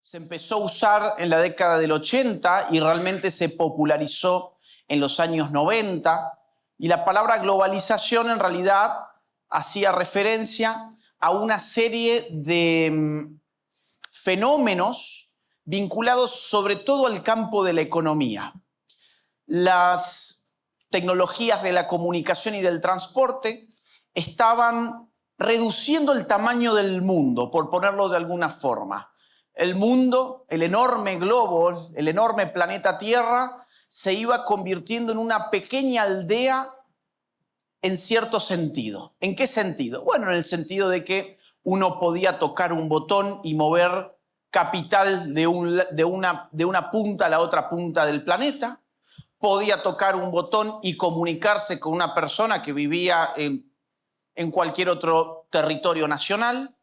Se empezó a usar en la década del 80 y realmente se popularizó en los años 90. Y la palabra globalización en realidad hacía referencia a una serie de fenómenos vinculados sobre todo al campo de la economía. Las tecnologías de la comunicación y del transporte estaban reduciendo el tamaño del mundo, por ponerlo de alguna forma. El mundo, el enorme globo, el enorme planeta Tierra, se iba convirtiendo en una pequeña aldea en cierto sentido. ¿En qué sentido? Bueno, en el sentido de que uno podía tocar un botón y mover capital de una punta a la otra punta del planeta. Podía tocar un botón y comunicarse con una persona que vivía en cualquier otro territorio nacional.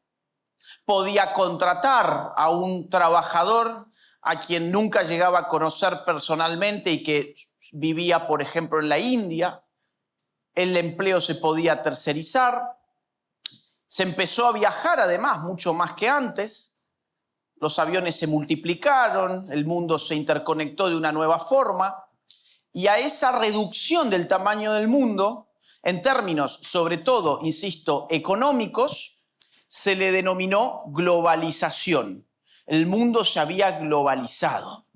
Podía contratar a un trabajador a quien nunca llegaba a conocer personalmente y que vivía, por ejemplo, en la India. El empleo se podía tercerizar. Se empezó a viajar, además, mucho más que antes. Los aviones se multiplicaron, el mundo se interconectó de una nueva forma. Y a esa reducción del tamaño del mundo, en términos, sobre todo, insisto, económicos, se le denominó globalización. El mundo se había globalizado.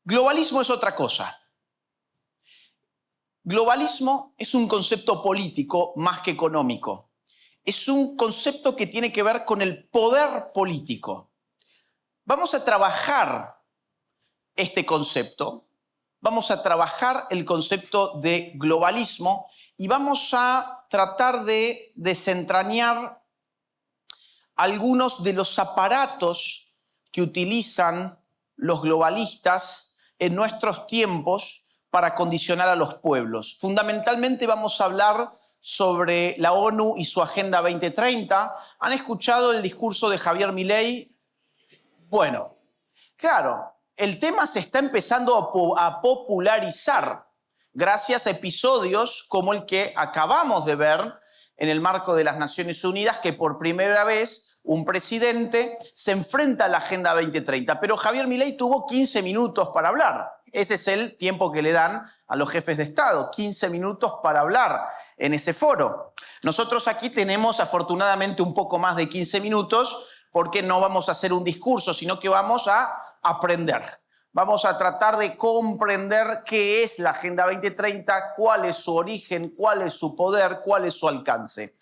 Globalismo es otra cosa. Globalismo es un concepto político más que económico. Es un concepto que tiene que ver con el poder político. Vamos a trabajar este concepto. Vamos a trabajar el concepto de globalismo y vamos a tratar de desentrañar algunos de los aparatos que utilizan los globalistas en nuestros tiempos para condicionar a los pueblos. Fundamentalmente vamos a hablar sobre la ONU y su Agenda 2030. ¿Han escuchado el discurso de Javier Milei? Bueno, claro. El tema se está empezando a popularizar gracias a episodios como el que acabamos de ver en el marco de las Naciones Unidas, que por primera vez un presidente se enfrenta a la Agenda 2030. Pero Javier Milei tuvo 15 minutos para hablar. Ese es el tiempo que le dan a los jefes de Estado, 15 minutos para hablar en ese foro. Nosotros aquí tenemos afortunadamente un poco más de 15 minutos porque no vamos a hacer un discurso, sino que vamos a aprender. Vamos a tratar de comprender qué es la Agenda 2030, cuál es su origen, cuál es su poder, cuál es su alcance.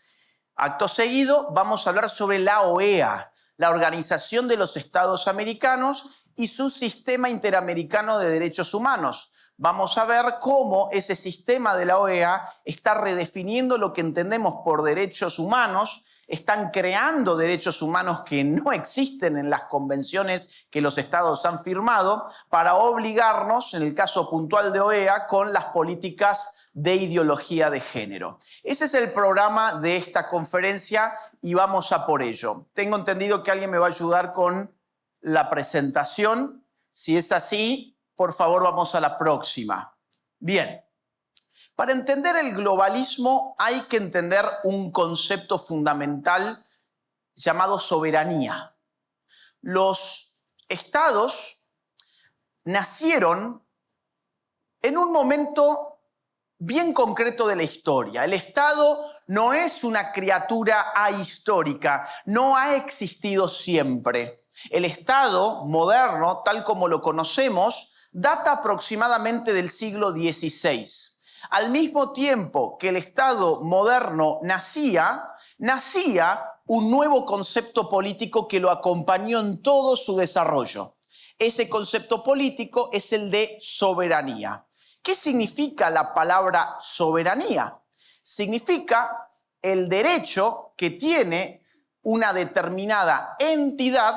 Acto seguido, vamos a hablar sobre la OEA, la Organización de los Estados Americanos y su sistema interamericano de derechos humanos. Vamos a ver cómo ese sistema de la OEA está redefiniendo lo que entendemos por derechos humanos. Están creando derechos humanos que no existen en las convenciones que los estados han firmado para obligarnos, en el caso puntual de OEA, con las políticas de ideología de género. Ese es el programa de esta conferencia y vamos a por ello. Tengo entendido que alguien me va a ayudar con la presentación. Si es así, por favor, vamos a la próxima. Bien. Para entender el globalismo hay que entender un concepto fundamental llamado soberanía. Los estados nacieron en un momento bien concreto de la historia. El Estado no es una criatura ahistórica, no ha existido siempre. El Estado moderno, tal como lo conocemos, data aproximadamente del siglo XVI. Al mismo tiempo que el Estado moderno nacía un nuevo concepto político que lo acompañó en todo su desarrollo. Ese concepto político es el de soberanía. ¿Qué significa la palabra soberanía? Significa el derecho que tiene una determinada entidad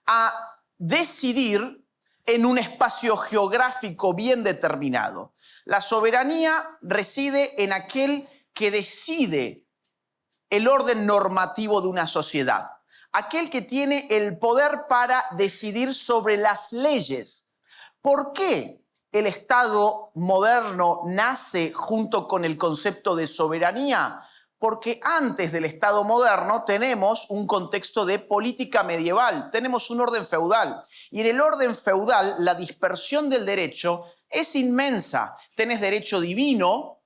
a decidir en un espacio geográfico bien determinado. La soberanía reside en aquel que decide el orden normativo de una sociedad, aquel que tiene el poder para decidir sobre las leyes. ¿Por qué el Estado moderno nace junto con el concepto de soberanía? Porque antes del Estado moderno tenemos un contexto de política medieval, tenemos un orden feudal. Y en el orden feudal la dispersión del derecho es inmensa. Tenés derecho divino,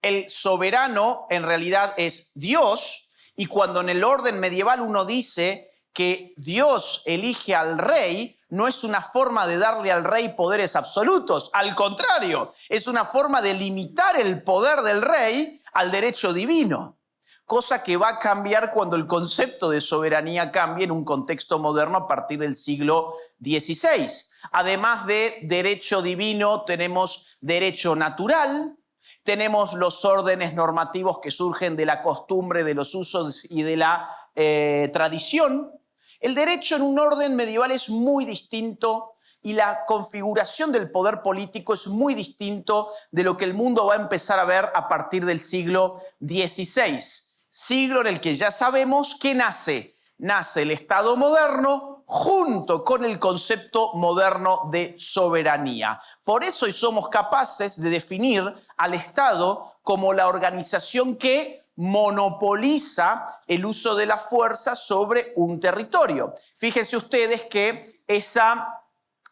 el soberano en realidad es Dios, y cuando en el orden medieval uno dice que Dios elige al rey, no es una forma de darle al rey poderes absolutos, al contrario, es una forma de limitar el poder del rey al derecho divino, cosa que va a cambiar cuando el concepto de soberanía cambie en un contexto moderno a partir del siglo XVI. Además de derecho divino, tenemos derecho natural, tenemos los órdenes normativos que surgen de la costumbre, de los usos y de la tradición. El derecho en un orden medieval es muy distinto y la configuración del poder político es muy distinto de lo que el mundo va a empezar a ver a partir del siglo XVI. Siglo en el que ya sabemos que nace el Estado moderno junto con el concepto moderno de soberanía. Por eso hoy somos capaces de definir al Estado como la organización que monopoliza el uso de la fuerza sobre un territorio. Fíjense ustedes que esa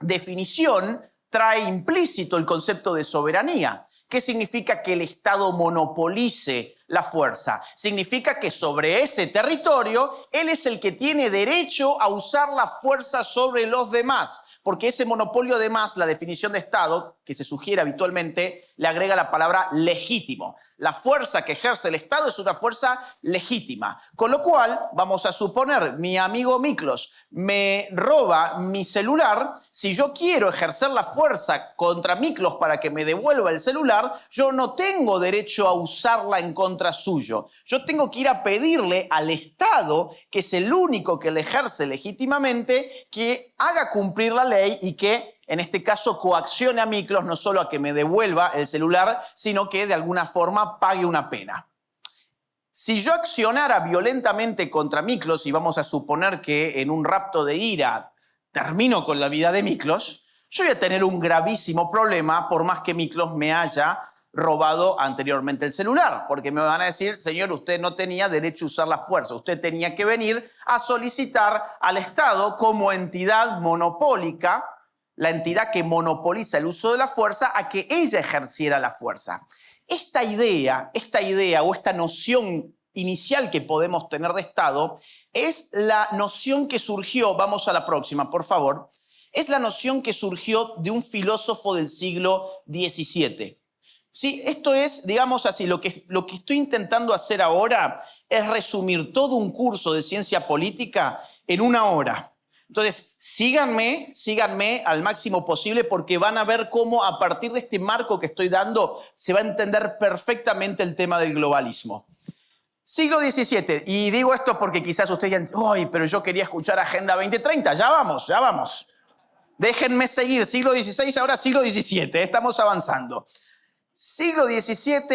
definición trae implícito el concepto de soberanía. ¿Qué significa que el Estado monopolice la fuerza? Significa que sobre ese territorio él es el que tiene derecho a usar la fuerza sobre los demás. Porque ese monopolio, además, la definición de Estado, que se sugiere habitualmente, le agrega la palabra legítimo. La fuerza que ejerce el Estado es una fuerza legítima. Con lo cual, vamos a suponer, mi amigo Miklos me roba mi celular. Si yo quiero ejercer la fuerza contra Miklos para que me devuelva el celular, yo no tengo derecho a usarla en contra suyo. Yo tengo que ir a pedirle al Estado, que es el único que le ejerce legítimamente, que haga cumplir la ley y que, en este caso, coaccione a Miklos no solo a que me devuelva el celular, sino que de alguna forma pague una pena. Si yo accionara violentamente contra Miklos, y vamos a suponer que en un rapto de ira termino con la vida de Miklos, yo voy a tener un gravísimo problema por más que Miklos me haya robado anteriormente el celular, porque me van a decir, señor, usted no tenía derecho a usar la fuerza, usted tenía que venir a solicitar al Estado como entidad monopólica, la entidad que monopoliza el uso de la fuerza, a que ella ejerciera la fuerza. Esta idea o esta noción inicial que podemos tener de Estado es la noción que surgió, vamos a la próxima, por favor, es la noción que surgió de un filósofo del siglo XVII. Sí, esto es, digamos así, lo que estoy intentando hacer ahora es resumir todo un curso de ciencia política en una hora. Entonces, síganme al máximo posible porque van a ver cómo a partir de este marco que estoy dando se va a entender perfectamente el tema del globalismo. Siglo XVII, y digo esto porque quizás ustedes digan, ¡ay, pero yo quería escuchar Agenda 2030! Ya vamos. Déjenme seguir, siglo XVI, ahora siglo XVII, estamos avanzando. Siglo XVII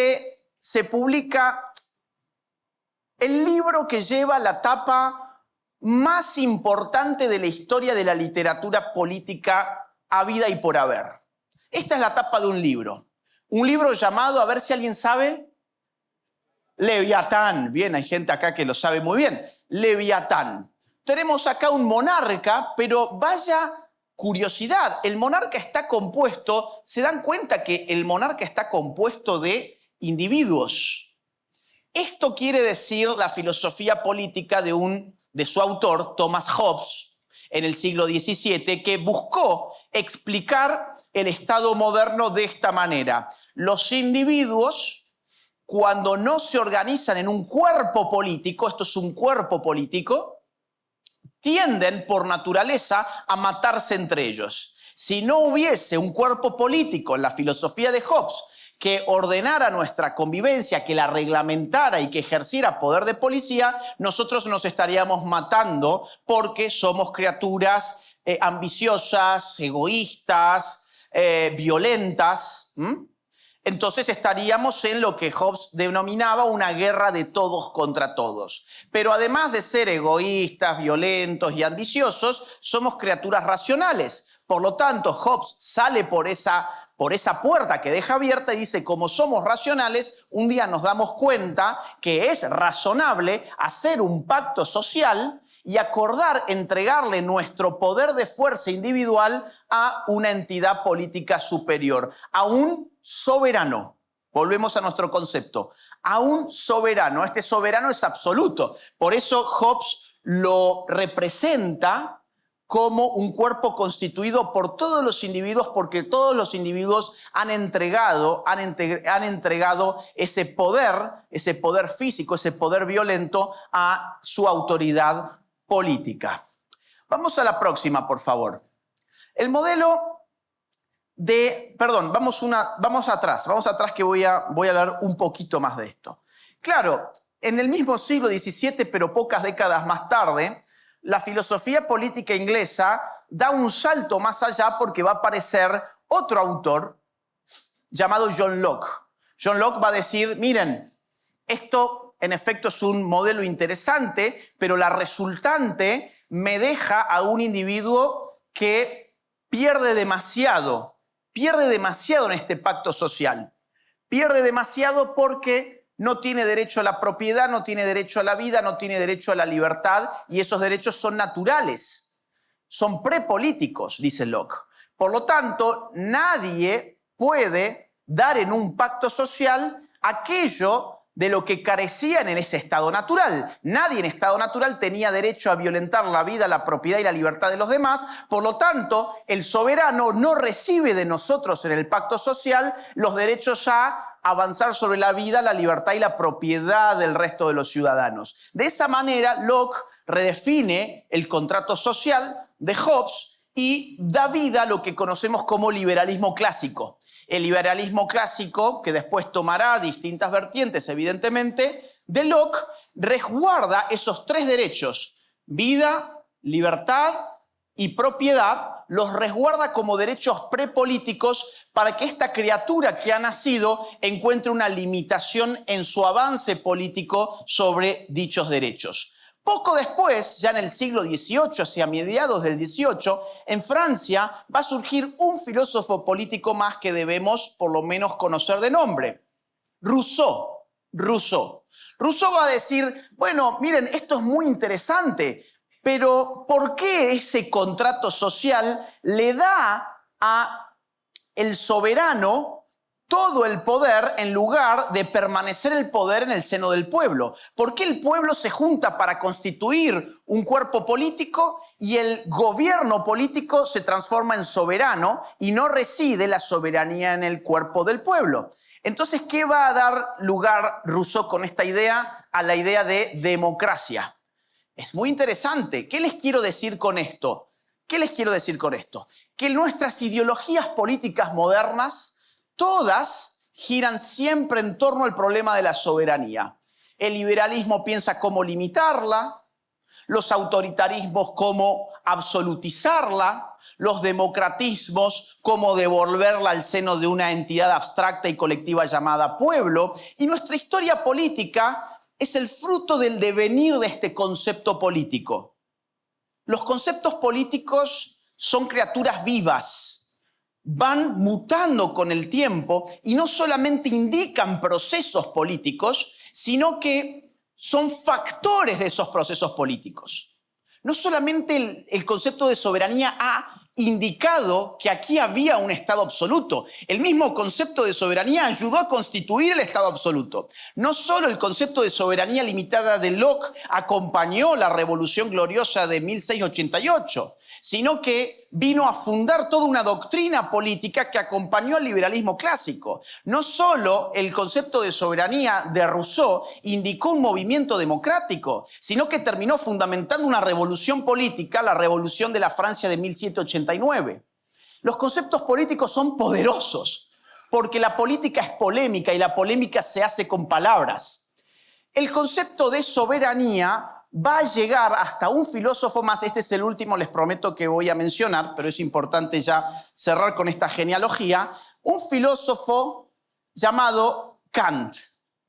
se publica el libro que lleva la tapa más importante de la historia de la literatura política habida y por haber. Esta es la tapa de un libro llamado, a ver si alguien sabe, Leviatán. Bien, hay gente acá que lo sabe muy bien. Leviatán. Tenemos acá un monarca, pero vaya curiosidad, el monarca está compuesto, ¿se dan cuenta que el monarca está compuesto de individuos? Esto quiere decir la filosofía política de su autor, Thomas Hobbes, en el siglo XVII, que buscó explicar el Estado moderno de esta manera. Los individuos, cuando no se organizan en un cuerpo político, esto es un cuerpo político, tienden por naturaleza a matarse entre ellos. Si no hubiese un cuerpo político en la filosofía de Hobbes que ordenara nuestra convivencia, que la reglamentara y que ejerciera poder de policía, nosotros nos estaríamos matando porque somos criaturas ambiciosas, egoístas, violentas. Entonces estaríamos en lo que Hobbes denominaba una guerra de todos contra todos. Pero además de ser egoístas, violentos y ambiciosos, somos criaturas racionales. Por lo tanto, Hobbes sale por esa puerta que deja abierta y dice, como somos racionales, un día nos damos cuenta que es razonable hacer un pacto social y acordar entregarle nuestro poder de fuerza individual a una entidad política superior, a un soberano. Volvemos a nuestro concepto, a un soberano. Este soberano es absoluto. Por eso Hobbes lo representa como un cuerpo constituido por todos los individuos, porque todos los individuos han entregado ese poder físico, ese poder violento a su autoridad política. Vamos a la próxima, por favor. El modelo vamos atrás que voy a hablar un poquito más de esto. Claro, en el mismo siglo XVII, pero pocas décadas más tarde, la filosofía política inglesa da un salto más allá porque va a aparecer otro autor llamado John Locke. John Locke va a decir, miren, esto en efecto es un modelo interesante, pero la resultante me deja a un individuo que pierde demasiado en este pacto social. Pierde demasiado porque no tiene derecho a la propiedad, no tiene derecho a la vida, no tiene derecho a la libertad, y esos derechos son naturales, son prepolíticos, dice Locke. Por lo tanto, nadie puede dar en un pacto social aquello de lo que carecían en ese estado natural. Nadie en estado natural tenía derecho a violentar la vida, la propiedad y la libertad de los demás. Por lo tanto, el soberano no recibe de nosotros en el pacto social los derechos a avanzar sobre la vida, la libertad y la propiedad del resto de los ciudadanos. De esa manera, Locke redefine el contrato social de Hobbes y da vida a lo que conocemos como liberalismo clásico. El liberalismo clásico, que después tomará distintas vertientes, evidentemente, de Locke, resguarda esos tres derechos: vida, libertad y propiedad, los resguarda como derechos prepolíticos para que esta criatura que ha nacido encuentre una limitación en su avance político sobre dichos derechos. Poco después, ya en el siglo XVIII, hacia mediados del XVIII, en Francia va a surgir un filósofo político más que debemos por lo menos conocer de nombre: Rousseau. Rousseau va a decir, bueno, miren, esto es muy interesante, pero ¿por qué ese contrato social le da a el soberano todo el poder en lugar de permanecer el poder en el seno del pueblo? ¿Por qué el pueblo se junta para constituir un cuerpo político y el gobierno político se transforma en soberano y no reside la soberanía en el cuerpo del pueblo? Entonces, ¿qué va a dar lugar Rousseau con esta idea? A la idea de democracia. Es muy interesante. ¿Qué les quiero decir con esto? Que nuestras ideologías políticas modernas todas giran siempre en torno al problema de la soberanía. El liberalismo piensa cómo limitarla, los autoritarismos cómo absolutizarla, los democratismos cómo devolverla al seno de una entidad abstracta y colectiva llamada pueblo. Y nuestra historia política es el fruto del devenir de este concepto político. Los conceptos políticos son criaturas vivas. Van mutando con el tiempo y no solamente indican procesos políticos, sino que son factores de esos procesos políticos. No solamente el concepto de soberanía ha indicado que aquí había un Estado absoluto. El mismo concepto de soberanía ayudó a constituir el Estado absoluto. No solo el concepto de soberanía limitada de Locke acompañó la Revolución Gloriosa de 1688, sino que vino a fundar toda una doctrina política que acompañó al liberalismo clásico. No solo el concepto de soberanía de Rousseau indicó un movimiento democrático, sino que terminó fundamentando una revolución política, la Revolución de la Francia de 1789. Los conceptos políticos son poderosos, porque la política es polémica y la polémica se hace con palabras. El concepto de soberanía va a llegar hasta un filósofo más. Este es el último, les prometo que voy a mencionar, pero es importante ya cerrar con esta genealogía. Un filósofo llamado Kant,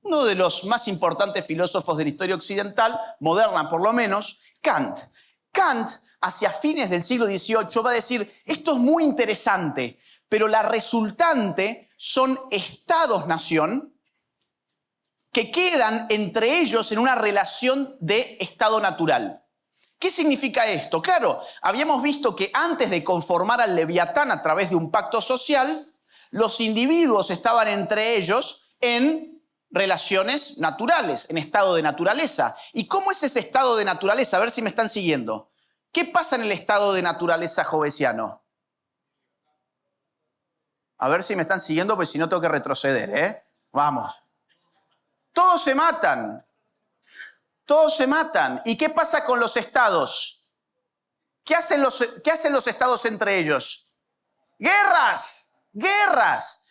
uno de los más importantes filósofos de la historia occidental, moderna por lo menos, Kant. Kant, hacia fines del siglo XVIII, va a decir, esto es muy interesante, pero la resultante son estados-nación que quedan entre ellos en una relación de estado natural. ¿Qué significa esto? Claro, habíamos visto que antes de conformar al Leviatán a través de un pacto social, los individuos estaban entre ellos en relaciones naturales, en estado de naturaleza. ¿Y cómo es ese estado de naturaleza? A ver si me están siguiendo. ¿Qué pasa en el estado de naturaleza jovesiano? A ver si me están siguiendo, pues si no tengo que retroceder, ¿eh? Vamos. Todos se matan. Todos se matan. ¿Y qué pasa con los estados? ¿Qué hacen los estados entre ellos? Guerras. Guerras.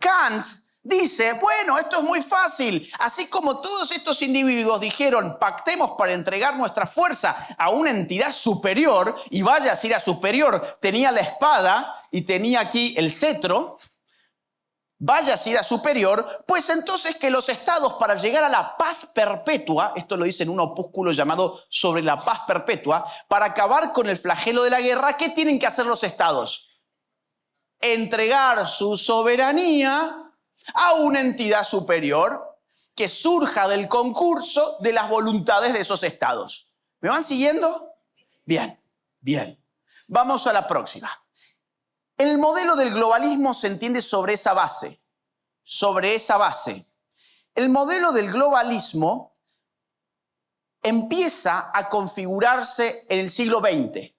Kant dice, bueno, esto es muy fácil. Así como todos estos individuos dijeron, pactemos para entregar nuestra fuerza a una entidad superior, y vaya si era superior, tenía la espada y tenía aquí el cetro, vaya si era superior, pues entonces que los estados para llegar a la paz perpetua, esto lo dice en un opúsculo llamado Sobre la paz perpetua, para acabar con el flagelo de la guerra, ¿qué tienen que hacer los estados? Entregar su soberanía a una entidad superior que surja del concurso de las voluntades de esos estados. ¿Me van siguiendo? Bien, bien. Vamos a la próxima. El modelo del globalismo se entiende sobre esa base. Sobre esa base. El modelo del globalismo empieza a configurarse en el siglo XX.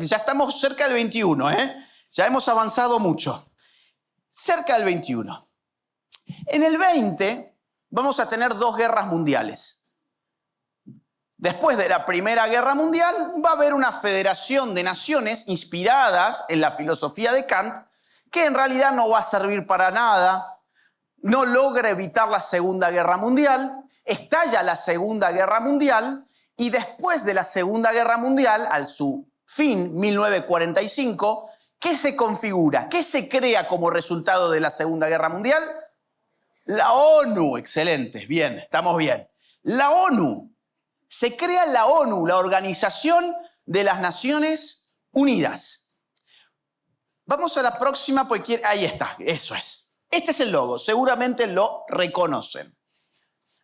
Ya estamos cerca del XXI, ¿eh? Ya hemos avanzado mucho. Cerca del XXI. En el 20 vamos a tener 2 guerras mundiales. Después de la Primera Guerra Mundial va a haber una federación de naciones inspiradas en la filosofía de Kant que en realidad no va a servir para nada, no logra evitar la Segunda Guerra Mundial, estalla la Segunda Guerra Mundial y después de la Segunda Guerra Mundial, al su fin, 1945, ¿qué se configura? ¿Qué se crea como resultado de la Segunda Guerra Mundial? La ONU. Excelente, bien, estamos bien. La ONU. Se crea la ONU, la Organización de las Naciones Unidas. Vamos a la próxima, porque ahí está, eso es. Este es el logo, seguramente lo reconocen.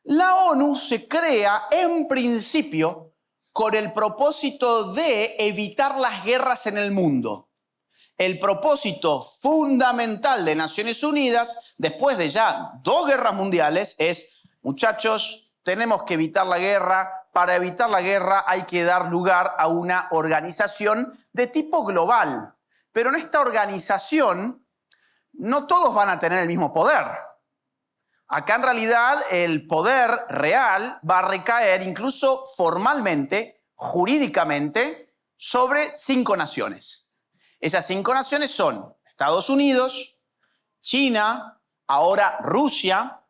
La ONU se crea en principio con el propósito de evitar las guerras en el mundo. El propósito fundamental de Naciones Unidas, después de ya 2 guerras mundiales, es, muchachos, tenemos que evitar la guerra. Para evitar la guerra hay que dar lugar a una organización de tipo global. Pero en esta organización no todos van a tener el mismo poder. Acá en realidad el poder real va a recaer incluso formalmente, jurídicamente, sobre 5 naciones. Esas 5 naciones son Estados Unidos, China, ahora Rusia,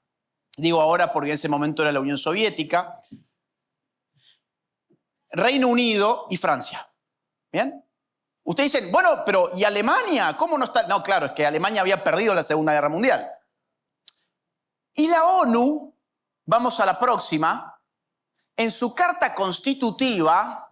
digo ahora porque en ese momento era la Unión Soviética, Reino Unido y Francia. ¿Bien? Ustedes dicen, bueno, pero ¿y Alemania? ¿Cómo no está? No, claro, es que Alemania había perdido la Segunda Guerra Mundial. Y la ONU, vamos a la próxima, en su carta constitutiva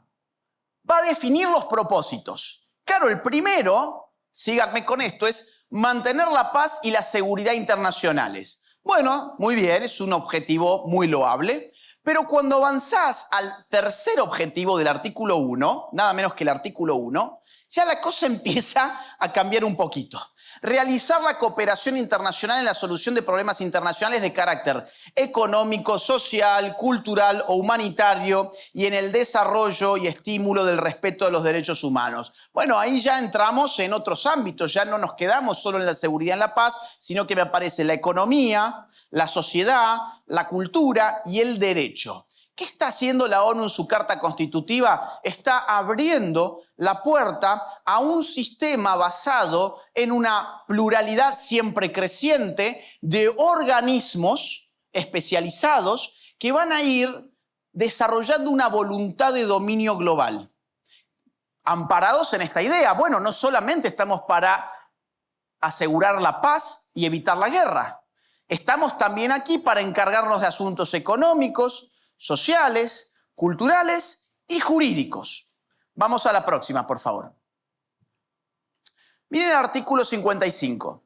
va a definir los propósitos. Claro, el primero, síganme con esto, es mantener la paz y la seguridad internacionales. Bueno, muy bien, es un objetivo muy loable. Pero cuando avanzás al tercer objetivo del artículo 1, nada menos que el artículo 1, ya la cosa empieza a cambiar un poquito. Realizar la cooperación internacional en la solución de problemas internacionales de carácter económico, social, cultural o humanitario y en el desarrollo y estímulo del respeto de los derechos humanos. Bueno, ahí ya entramos en otros ámbitos, ya no nos quedamos solo en la seguridad y en la paz, sino que me aparece la economía, la sociedad, la cultura y el derecho. ¿Qué está haciendo la ONU en su Carta Constitutiva? Está abriendo la puerta a un sistema basado en una pluralidad siempre creciente de organismos especializados que van a ir desarrollando una voluntad de dominio global. Amparados en esta idea, bueno, no solamente estamos para asegurar la paz y evitar la guerra. Estamos también aquí para encargarnos de asuntos económicos, sociales, culturales y jurídicos. Vamos a la próxima, por favor. Miren el artículo 55.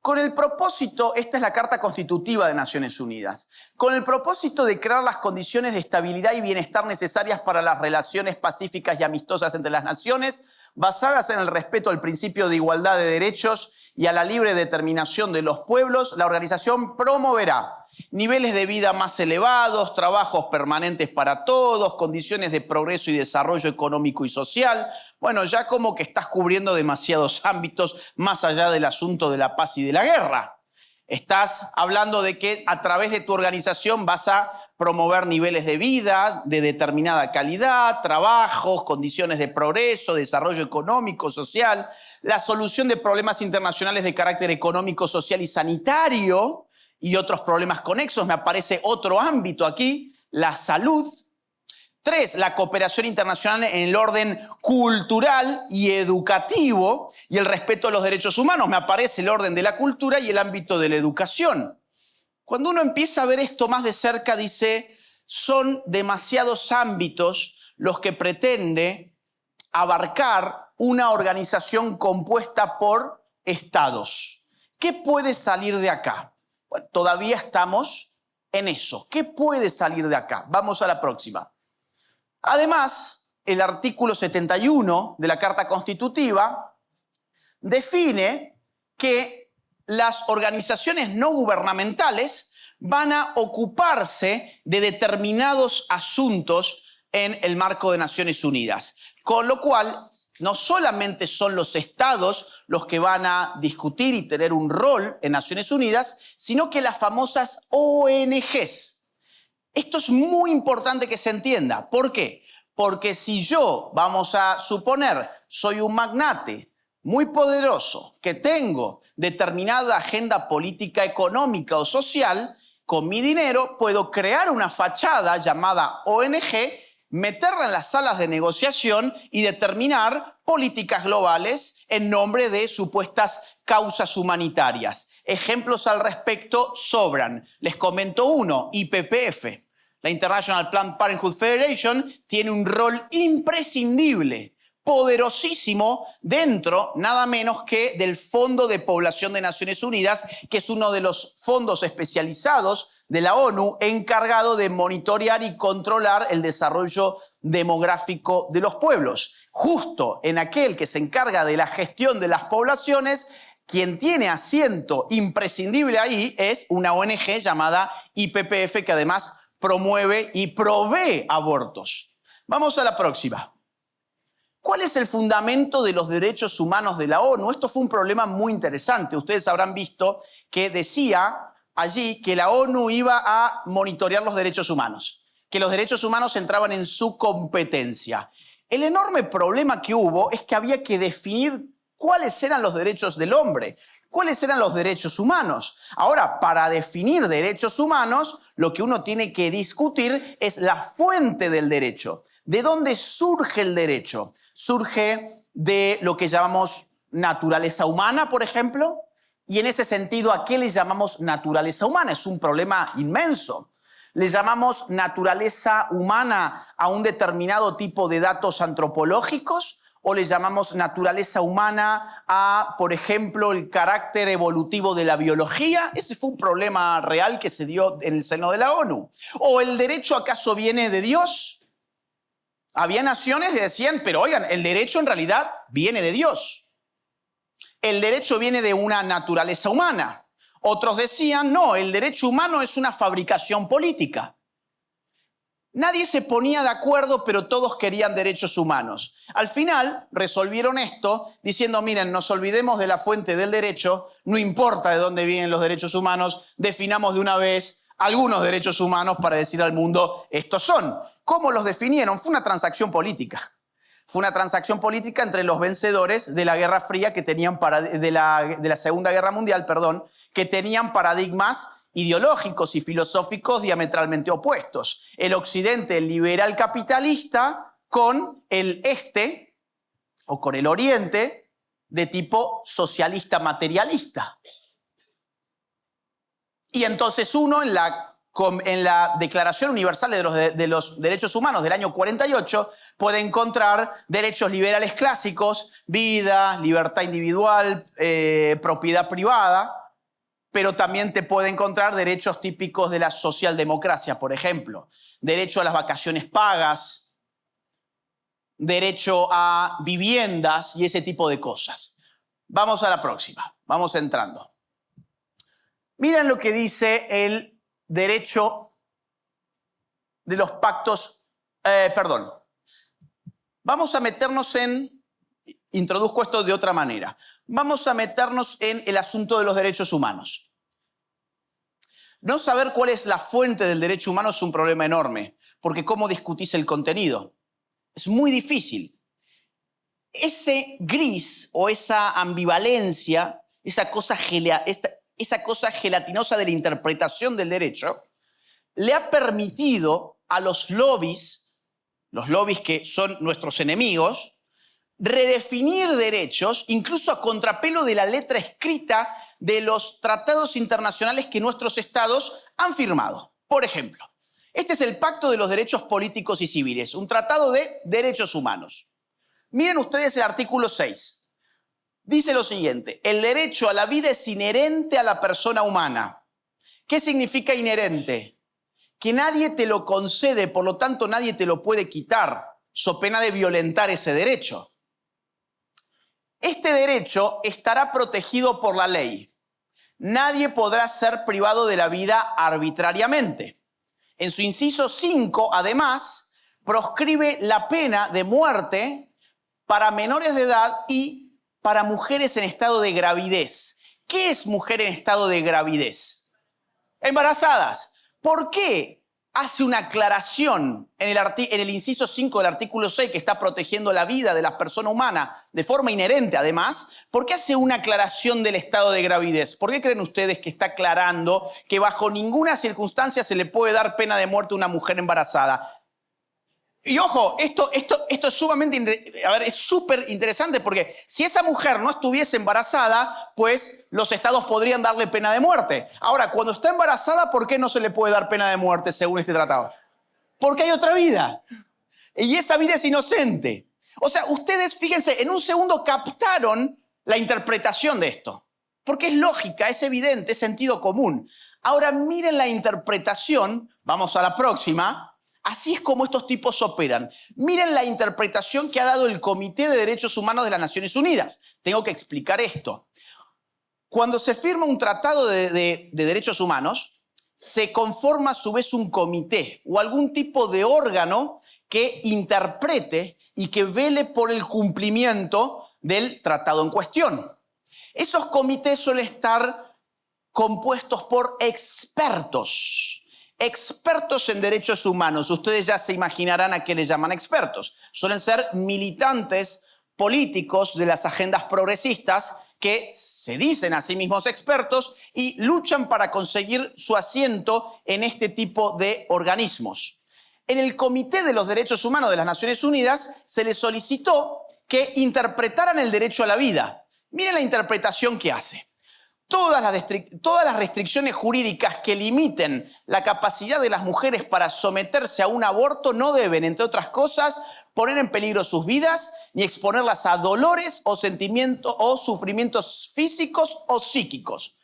Con el propósito, esta es la Carta Constitutiva de Naciones Unidas, con el propósito de crear las condiciones de estabilidad y bienestar necesarias para las relaciones pacíficas y amistosas entre las naciones, basadas en el respeto al principio de igualdad de derechos y a la libre determinación de los pueblos, la organización promoverá niveles de vida más elevados, trabajos permanentes para todos, condiciones de progreso y desarrollo económico y social. Bueno, ya como que estás cubriendo demasiados ámbitos más allá del asunto de la paz y de la guerra. Estás hablando de que a través de tu organización vas a promover niveles de vida de determinada calidad, trabajos, condiciones de progreso, desarrollo económico, social, la solución de problemas internacionales de carácter económico, social y sanitario, y otros problemas conexos. Me aparece otro ámbito aquí, la salud. 3, la cooperación internacional en el orden cultural y educativo y el respeto a los derechos humanos. Me aparece el orden de la cultura y el ámbito de la educación. Cuando uno empieza a ver esto más de cerca, dice, son demasiados ámbitos los que pretende abarcar una organización compuesta por estados. ¿Qué puede salir de acá? Bueno, todavía estamos en eso. ¿Qué puede salir de acá? Vamos a la próxima. Además, el artículo 71 de la Carta Constitutiva define que las organizaciones no gubernamentales van a ocuparse de determinados asuntos en el marco de Naciones Unidas. Con lo cual, no solamente son los estados los que van a discutir y tener un rol en Naciones Unidas, sino que las famosas ONGs. Esto es muy importante que se entienda. ¿Por qué? Porque si yo, vamos a suponer, soy un magnate muy poderoso, que tengo determinada agenda política, económica o social, con mi dinero puedo crear una fachada llamada ONG, meterla en las salas de negociación y determinar políticas globales en nombre de supuestas causas humanitarias. Ejemplos al respecto sobran. Les comento uno, IPPF. La International Planned Parenthood Federation tiene un rol imprescindible, poderosísimo, dentro nada menos que del Fondo de Población de Naciones Unidas, que es uno de los fondos especializados de la ONU encargado de monitorear y controlar el desarrollo demográfico de los pueblos. Justo en aquel que se encarga de la gestión de las poblaciones, quien tiene asiento imprescindible ahí es una ONG llamada IPPF, que además promueve y provee abortos. Vamos a la próxima. ¿Cuál es el fundamento de los derechos humanos de la ONU? Esto fue un problema muy interesante. Ustedes habrán visto que decía allí que la ONU iba a monitorear los derechos humanos, que los derechos humanos entraban en su competencia. El enorme problema que hubo es que había que definir cuáles eran los derechos del hombre, cuáles eran los derechos humanos. Ahora, para definir derechos humanos, lo que uno tiene que discutir es la fuente del derecho. ¿De dónde surge el derecho? Surge de lo que llamamos naturaleza humana, por ejemplo. Y en ese sentido, ¿a qué le llamamos naturaleza humana? Es un problema inmenso. ¿Le llamamos naturaleza humana a un determinado tipo de datos antropológicos? ¿O le llamamos naturaleza humana a, por ejemplo, el carácter evolutivo de la biología? Ese fue un problema real que se dio en el seno de la ONU. ¿O el derecho acaso viene de Dios? Había naciones que decían, pero oigan, el derecho en realidad viene de Dios. El derecho viene de una naturaleza humana. Otros decían, no, el derecho humano es una fabricación política. Nadie se ponía de acuerdo, pero todos querían derechos humanos. Al final resolvieron esto diciendo, miren, nos olvidemos de la fuente del derecho, no importa de dónde vienen los derechos humanos, definamos de una vez algunos derechos humanos para decir al mundo, estos son. ¿Cómo los definieron? Fue una transacción política. Fue una transacción política entre los vencedores de la Guerra Fría que tenían de la Segunda Guerra Mundial, que tenían paradigmas ideológicos y filosóficos diametralmente opuestos. El Occidente, el liberal capitalista, con el Este, o con el Oriente, de tipo socialista materialista. Y entonces uno en la Declaración Universal de los Derechos Humanos del año 48 puede encontrar derechos liberales clásicos, vida, libertad individual, propiedad privada, pero también te puede encontrar derechos típicos de la socialdemocracia, por ejemplo, derecho a las vacaciones pagas, derecho a viviendas y ese tipo de cosas. Vamos a la próxima, vamos entrando. Miren lo que dice el derecho de los pactos, Vamos a meternos introduzco esto de otra manera. Vamos a meternos en el asunto de los derechos humanos. No saber cuál es la fuente del derecho humano es un problema enorme, porque ¿cómo discutís el contenido? Es muy difícil. Ese gris o esa ambivalencia, esa cosa gelatinosa de la interpretación del derecho, le ha permitido a los lobbies que son nuestros enemigos, redefinir derechos, incluso a contrapelo de la letra escrita de los tratados internacionales que nuestros estados han firmado. Por ejemplo, este es el Pacto de los Derechos Políticos y Civiles, un tratado de derechos humanos. Miren ustedes el artículo 6. Dice lo siguiente: el derecho a la vida es inherente a la persona humana. ¿Qué significa inherente? Que nadie te lo concede, por lo tanto nadie te lo puede quitar, so pena de violentar ese derecho. Este derecho estará protegido por la ley. Nadie podrá ser privado de la vida arbitrariamente. En su inciso 5, además, proscribe la pena de muerte para menores de edad y para mujeres en estado de gravidez. ¿Qué es mujer en estado de gravidez? Embarazadas. ¿Por qué hace una aclaración en el inciso 5 del artículo 6 que está protegiendo la vida de la persona humana de forma inherente además? ¿Por qué hace una aclaración del estado de gravidez? ¿Por qué creen ustedes que está aclarando que bajo ninguna circunstancia se le puede dar pena de muerte a una mujer embarazada? Y ojo, esto es sumamente, es súper interesante porque si esa mujer no estuviese embarazada, pues los estados podrían darle pena de muerte. Ahora, cuando está embarazada, ¿por qué no se le puede dar pena de muerte según este tratado? Porque hay otra vida. Y esa vida es inocente. O sea, ustedes, fíjense, en un segundo captaron la interpretación de esto. Porque es lógica, es evidente, es sentido común. Ahora miren la interpretación, vamos a la próxima. Así es como estos tipos operan. Miren la interpretación que ha dado el Comité de Derechos Humanos de las Naciones Unidas. Tengo que explicar esto. Cuando se firma un tratado de derechos humanos, se conforma a su vez un comité o algún tipo de órgano que interprete y que vele por el cumplimiento del tratado en cuestión. Esos comités suelen estar compuestos por expertos en derechos humanos. Ustedes ya se imaginarán a qué le llaman expertos. Suelen ser militantes políticos de las agendas progresistas que se dicen a sí mismos expertos y luchan para conseguir su asiento en este tipo de organismos. En el Comité de los Derechos Humanos de las Naciones Unidas se les solicitó que interpretaran el derecho a la vida. Miren la interpretación que hace. Todas las restricciones jurídicas que limiten la capacidad de las mujeres para someterse a un aborto no deben, entre otras cosas, poner en peligro sus vidas ni exponerlas a dolores o sentimientos o sufrimientos físicos o psíquicos.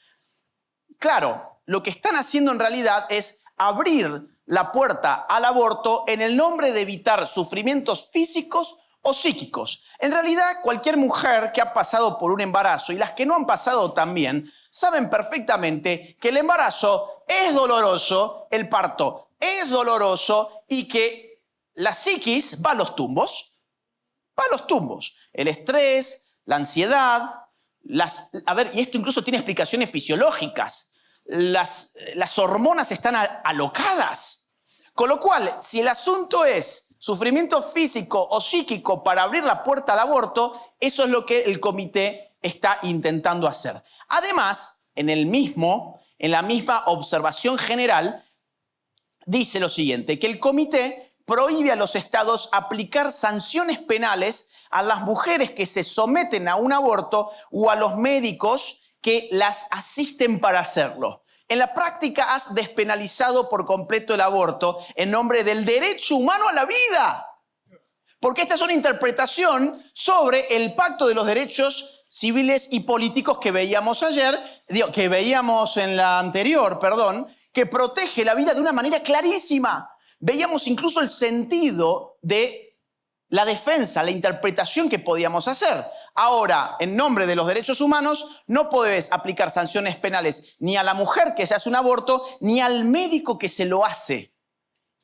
Claro, lo que están haciendo en realidad es abrir la puerta al aborto en el nombre de evitar sufrimientos físicos o psíquicos. En realidad, cualquier mujer que ha pasado por un embarazo y las que no han pasado también, saben perfectamente que el embarazo es doloroso, el parto es doloroso y que la psiquis va a los tumbos. Va a los tumbos. El estrés, la ansiedad, y esto incluso tiene explicaciones fisiológicas. Las hormonas están alocadas. Con lo cual, si el asunto es sufrimiento físico o psíquico para abrir la puerta al aborto, eso es lo que el comité está intentando hacer. Además, en la misma observación general, dice lo siguiente, que el comité prohíbe a los estados aplicar sanciones penales a las mujeres que se someten a un aborto o a los médicos que las asisten para hacerlo. En la práctica has despenalizado por completo el aborto en nombre del derecho humano a la vida. Porque esta es una interpretación sobre el pacto de los derechos civiles y políticos que veíamos que veíamos en la anterior, que protege la vida de una manera clarísima. Veíamos incluso el sentido de la defensa, la interpretación que podíamos hacer. Ahora, en nombre de los derechos humanos, no podés aplicar sanciones penales ni a la mujer que se hace un aborto, ni al médico que se lo hace.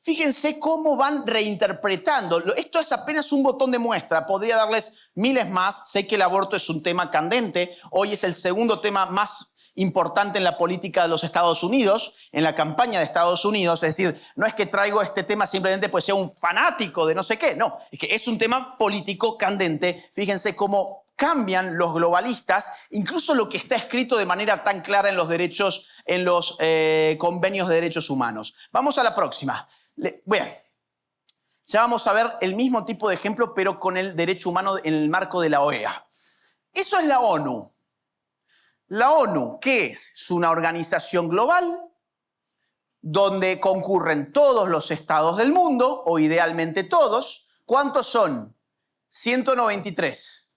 Fíjense cómo van reinterpretando. Esto es apenas un botón de muestra. Podría darles miles más. Sé que el aborto es un tema candente. Hoy es el segundo tema más importante en la política de los Estados Unidos, en la campaña de Estados Unidos. Es decir, no es que traigo este tema simplemente pues sea un fanático de no sé qué. No, es que es un tema político candente. Fíjense cómo cambian los globalistas, incluso lo que está escrito de manera tan clara en los derechos, en los convenios de derechos humanos. Vamos a la próxima. Bueno, ya vamos a ver el mismo tipo de ejemplo, pero con el derecho humano en el marco de la OEA. Eso es la ONU. La ONU, ¿qué es? Es una organización global donde concurren todos los estados del mundo, o idealmente todos. ¿Cuántos son? 193.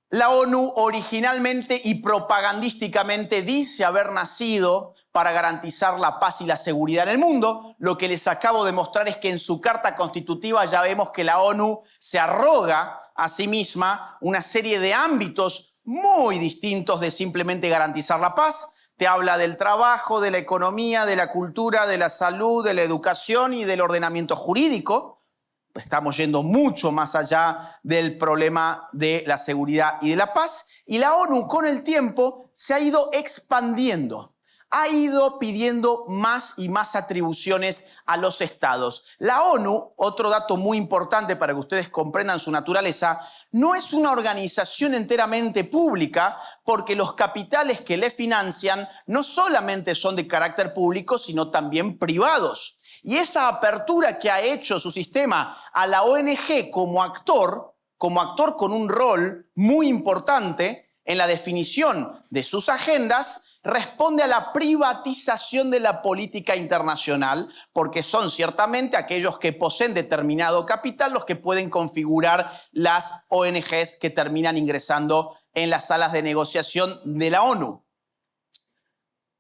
La ONU originalmente y propagandísticamente dice haber nacido para garantizar la paz y la seguridad en el mundo. Lo que les acabo de mostrar es que en su carta constitutiva ya vemos que la ONU se arroga a sí misma una serie de ámbitos muy distintos de simplemente garantizar la paz. Te habla del trabajo, de la economía, de la cultura, de la salud, de la educación y del ordenamiento jurídico. Estamos yendo mucho más allá del problema de la seguridad y de la paz. Y la ONU con el tiempo se ha ido expandiendo. Ha ido pidiendo más y más atribuciones a los estados. La ONU, otro dato muy importante para que ustedes comprendan su naturaleza, no es una organización enteramente pública porque los capitales que le financian no solamente son de carácter público, sino también privados. Y esa apertura que ha hecho su sistema a la ONG como actor con un rol muy importante en la definición de sus agendas, responde a la privatización de la política internacional, porque son ciertamente aquellos que poseen determinado capital los que pueden configurar las ONGs que terminan ingresando en las salas de negociación de la ONU.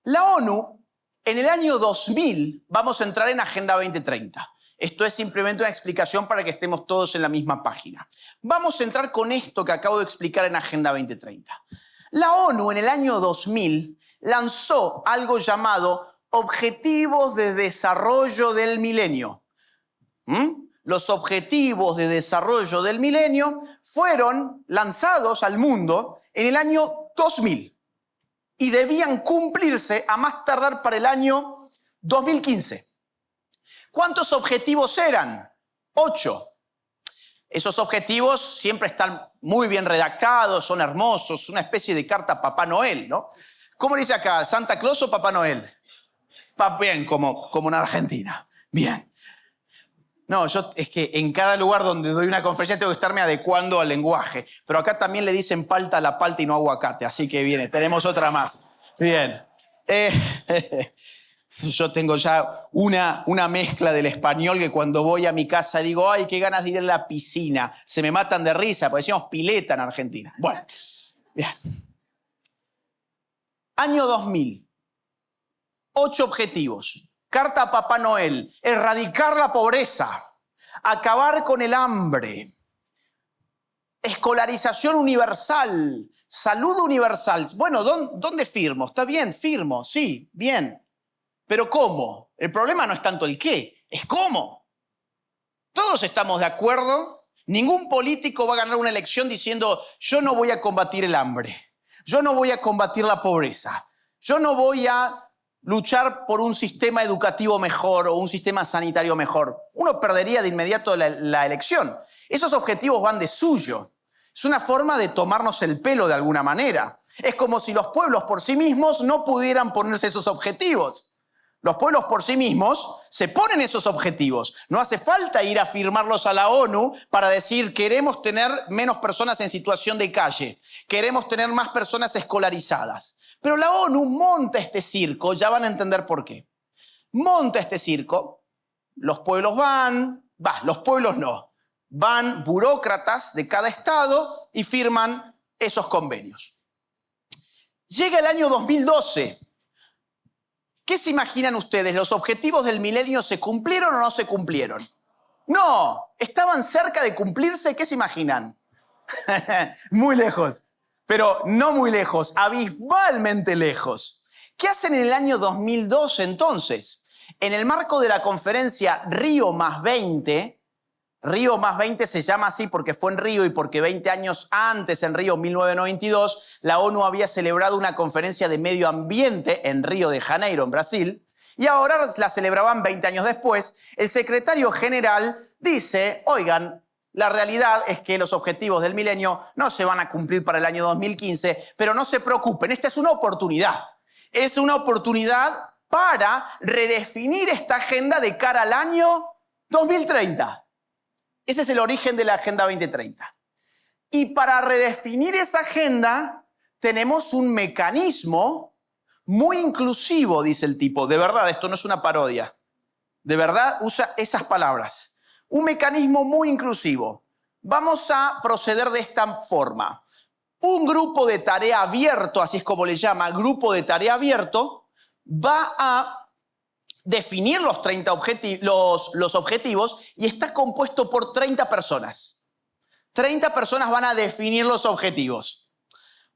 La ONU, en el año 2000, vamos a entrar en Agenda 2030. Esto es simplemente una explicación para que estemos todos en la misma página. Vamos a entrar con esto que acabo de explicar en Agenda 2030. La ONU en el año 2000 lanzó algo llamado Objetivos de Desarrollo del Milenio. Los Objetivos de Desarrollo del Milenio fueron lanzados al mundo en el año 2000 y debían cumplirse a más tardar para el año 2015. ¿Cuántos objetivos eran? 8. Esos objetivos siempre están muy bien redactados, son hermosos, una especie de carta a Papá Noel, ¿no? ¿Cómo dice acá? ¿Santa Claus o Papá Noel? Bien, como en Argentina. Bien. No, es que en cada lugar donde doy una conferencia tengo que estarme adecuando al lenguaje. Pero acá también le dicen palta a la palta y no aguacate. Así que viene, tenemos otra más. Bien. Yo tengo ya una mezcla del español que cuando voy a mi casa digo, ay, qué ganas de ir a la piscina. Se me matan de risa, porque decimos pileta en Argentina. Bueno, bien. Año 2000. 8 objetivos. Carta a Papá Noel. Erradicar la pobreza. Acabar con el hambre. Escolarización universal. Salud universal. Bueno, ¿dónde firmo? ¿Está bien? Firmo. Sí, bien. Pero ¿cómo? El problema no es tanto el qué, es cómo. Todos estamos de acuerdo. Ningún político va a ganar una elección diciendo yo no voy a combatir el hambre. Yo no voy a combatir la pobreza. Yo no voy a luchar por un sistema educativo mejor o un sistema sanitario mejor. Uno perdería de inmediato la elección. Esos objetivos van de suyo. Es una forma de tomarnos el pelo de alguna manera. Es como si los pueblos por sí mismos no pudieran ponerse esos objetivos. Los pueblos por sí mismos se ponen esos objetivos. No hace falta ir a firmarlos a la ONU para decir queremos tener menos personas en situación de calle, queremos tener más personas escolarizadas. Pero la ONU monta este circo, ya van a entender por qué. Monta este circo, los pueblos los pueblos no, van burócratas de cada estado y firman esos convenios. Llega el año 2012. ¿Qué se imaginan ustedes? ¿Los objetivos del milenio se cumplieron o no se cumplieron? No, estaban cerca de cumplirse. ¿Qué se imaginan? Muy lejos, pero no muy lejos, abismalmente lejos. ¿Qué hacen en el año 2012 entonces? En el marco de la conferencia Río +20, Río +20 se llama así porque fue en Río y porque 20 años antes, en Río 1992, la ONU había celebrado una conferencia de medio ambiente en Río de Janeiro, en Brasil, y ahora la celebraban 20 años después. El secretario general dice, oigan, la realidad es que los objetivos del milenio no se van a cumplir para el año 2015, pero no se preocupen, esta es una oportunidad. Es una oportunidad para redefinir esta agenda de cara al año 2030. Ese es el origen de la Agenda 2030. Y para redefinir esa agenda tenemos un mecanismo muy inclusivo, dice el tipo. De verdad, esto no es una parodia. De verdad, usa esas palabras. Un mecanismo muy inclusivo. Vamos a proceder de esta forma. Un grupo de tarea abierto, así es como le llama, grupo de tarea abierto, va a definir los objetivos y está compuesto por 30 personas. 30 personas van a definir los objetivos.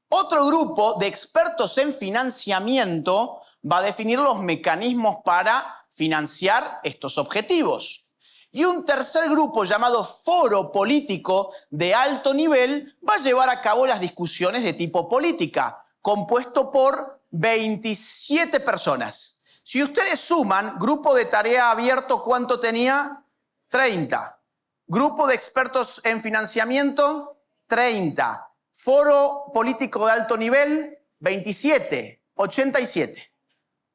Otro grupo de expertos en financiamiento va a definir los mecanismos para financiar estos objetivos. Y un tercer grupo llamado Foro Político de Alto Nivel va a llevar a cabo las discusiones de tipo política, compuesto por 27 personas. Si ustedes suman, grupo de tarea abierto, ¿cuánto tenía? 30. Grupo de expertos en financiamiento, 30. Foro político de alto nivel, 27. 87.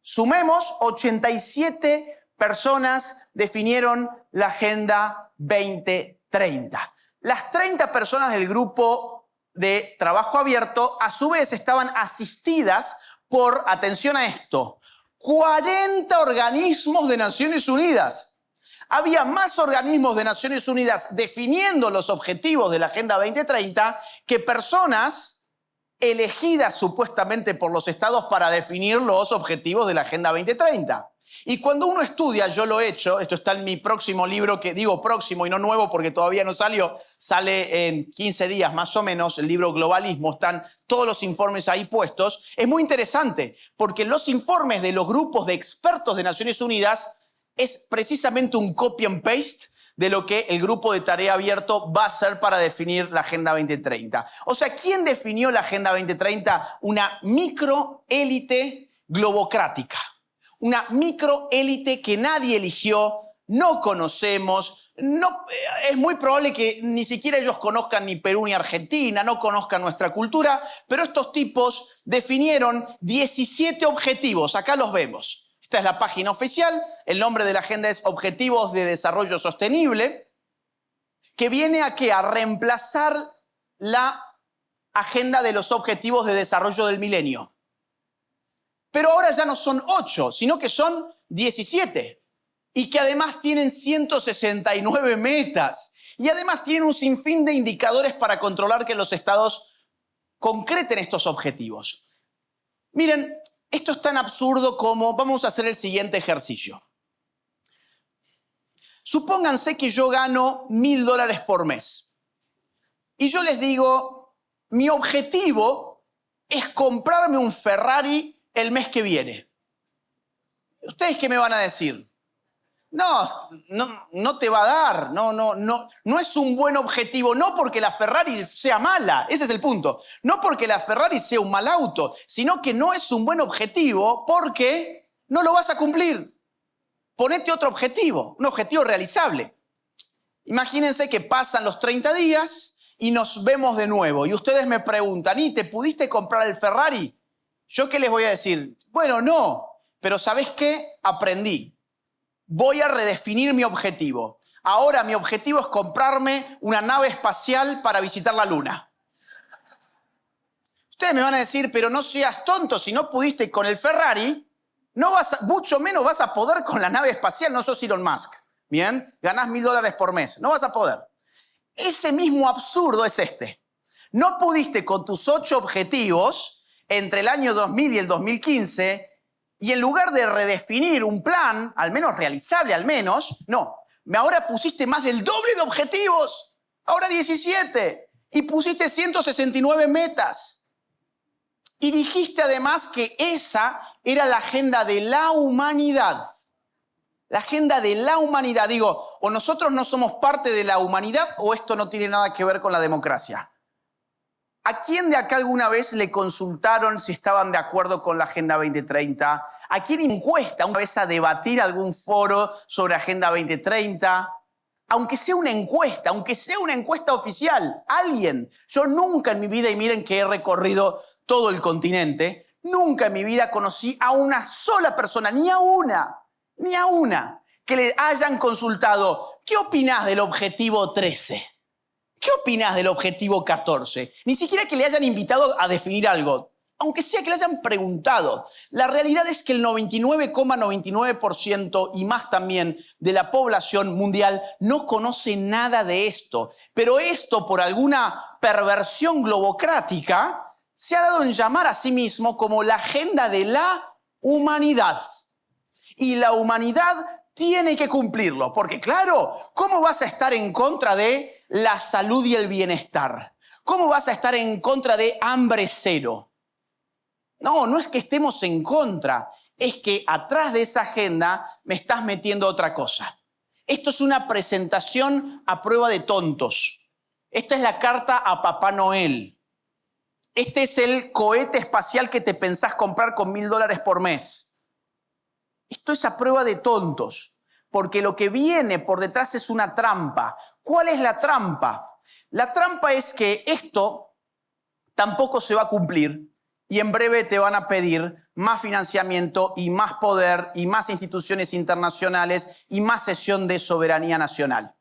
Sumemos, 87 personas definieron la Agenda 2030. Las 30 personas del grupo de trabajo abierto, a su vez, estaban asistidas por, atención a esto, 40 organismos de Naciones Unidas. Había más organismos de Naciones Unidas definiendo los objetivos de la Agenda 2030 que personas elegidas supuestamente por los estados para definir los objetivos de la Agenda 2030. Y cuando uno estudia, yo lo he hecho, esto está en mi próximo libro, que digo próximo y no nuevo porque todavía no salió, sale en 15 días más o menos, el libro Globalismo, están todos los informes ahí puestos. Es muy interesante porque los informes de los grupos de expertos de Naciones Unidas es precisamente un copy and paste de lo que el grupo de tarea abierto va a hacer para definir la Agenda 2030. O sea, ¿quién definió la Agenda 2030? Una microélite globocrática. Una microélite que nadie eligió, no conocemos, es muy probable que ni siquiera ellos conozcan ni Perú ni Argentina, no conozcan nuestra cultura, pero estos tipos definieron 17 objetivos, acá los vemos. Esta es la página oficial, el nombre de la agenda es Objetivos de Desarrollo Sostenible, que viene a ¿qué? A reemplazar la agenda de los Objetivos de Desarrollo del Milenio. Pero ahora ya no son 8, sino que son 17. Y que además tienen 169 metas. Y además tienen un sinfín de indicadores para controlar que los estados concreten estos objetivos. Miren, esto es tan absurdo como vamos a hacer el siguiente ejercicio. Supónganse que yo gano $1000 por mes. Y yo les digo, mi objetivo es comprarme un Ferrari el mes que viene. ¿Ustedes qué me van a decir? No te va a dar, no es un buen objetivo, no porque la Ferrari sea mala, ese es el punto, no porque la Ferrari sea un mal auto, sino que no es un buen objetivo porque no lo vas a cumplir. Ponete otro objetivo, un objetivo realizable. Imagínense que pasan los 30 días y nos vemos de nuevo y ustedes me preguntan, ¿y te pudiste comprar el Ferrari? ¿Yo qué les voy a decir? Bueno, no, pero ¿sabés qué? Aprendí. Voy a redefinir mi objetivo. Ahora mi objetivo es comprarme una nave espacial para visitar la Luna. Ustedes me van a decir, pero no seas tonto, si no pudiste con el Ferrari, mucho menos vas a poder con la nave espacial, no sos Elon Musk. Bien, ganás $1.000 por mes, no vas a poder. Ese mismo absurdo es este. No pudiste con tus 8 objetivos entre el año 2000 y el 2015 y en lugar de redefinir un plan, al menos realizable, no. Ahora pusiste más del doble de objetivos, ahora 17, y pusiste 169 metas. Y dijiste además que esa era la agenda de la humanidad. La agenda de la humanidad. Digo, o nosotros no somos parte de la humanidad o esto no tiene nada que ver con la democracia. ¿A quién de acá alguna vez le consultaron si estaban de acuerdo con la Agenda 2030? ¿A quién encuesta una vez a debatir algún foro sobre Agenda 2030? Aunque sea una encuesta oficial, alguien. Yo nunca en mi vida, y miren que he recorrido todo el continente, nunca en mi vida conocí a una sola persona, ni a una, que le hayan consultado, ¿qué opinás del objetivo 13? ¿Qué opinás del objetivo 14? Ni siquiera que le hayan invitado a definir algo, aunque sea que le hayan preguntado. La realidad es que el 99,99% y más también de la población mundial no conoce nada de esto. Pero esto, por alguna perversión globocrática, se ha dado en llamar a sí mismo como la agenda de la humanidad. Y la humanidad tiene que cumplirlo, porque claro, ¿cómo vas a estar en contra de la salud y el bienestar? ¿Cómo vas a estar en contra de hambre cero? No es que estemos en contra, es que atrás de esa agenda me estás metiendo otra cosa. Esto es una presentación a prueba de tontos. Esta es la carta a Papá Noel. Este es el cohete espacial que te pensás comprar con $1.000 por mes. Esto es a prueba de tontos, porque lo que viene por detrás es una trampa. ¿Cuál es la trampa? La trampa es que esto tampoco se va a cumplir y en breve te van a pedir más financiamiento y más poder y más instituciones internacionales y más cesión de soberanía nacional.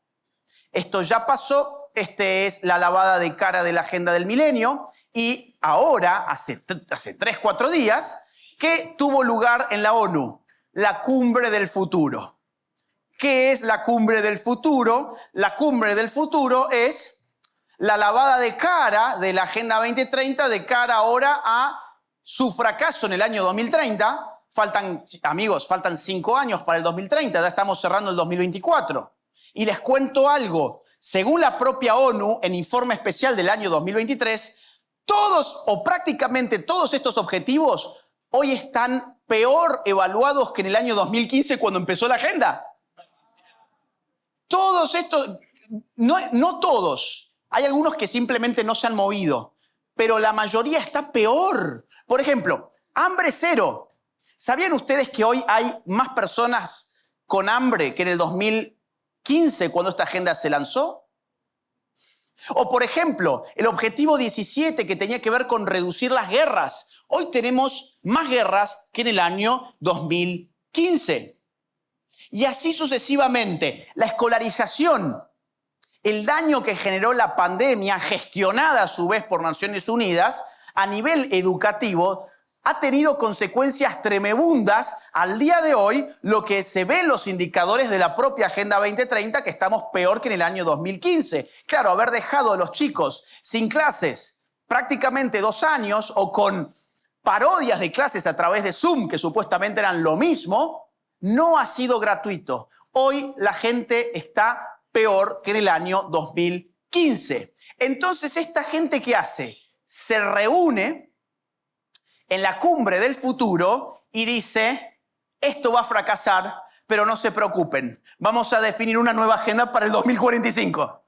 Esto ya pasó, es la lavada de cara de la agenda del milenio y ahora, hace 3-4 días, que tuvo lugar en la ONU. La cumbre del futuro. ¿Qué es la cumbre del futuro? La cumbre del futuro es la lavada de cara de la Agenda 2030 de cara ahora a su fracaso en el año 2030. Faltan 5 años para el 2030, ya estamos cerrando el 2024. Y les cuento algo, según la propia ONU, en informe especial del año 2023, todos o prácticamente todos estos objetivos hoy están peor evaluados que en el año 2015 cuando empezó la agenda. Todos estos, no todos, hay algunos que simplemente no se han movido, pero la mayoría está peor. Por ejemplo, hambre cero. ¿Sabían ustedes que hoy hay más personas con hambre que en el 2015 cuando esta agenda se lanzó? O por ejemplo, el objetivo 17 que tenía que ver con reducir las guerras. Hoy tenemos más guerras que en el año 2015. Y así sucesivamente. La escolarización, el daño que generó la pandemia, gestionada a su vez por Naciones Unidas, a nivel educativo, ha tenido consecuencias tremebundas al día de hoy, lo que se ve en los indicadores de la propia Agenda 2030, que estamos peor que en el año 2015. Claro, haber dejado a los chicos sin clases prácticamente 2 años o con parodias de clases a través de Zoom, que supuestamente eran lo mismo, no ha sido gratuito. Hoy la gente está peor que en el año 2015. Entonces, ¿esta gente qué hace? Se reúne en la cumbre del futuro y dice, esto va a fracasar, pero no se preocupen, vamos a definir una nueva agenda para el 2045.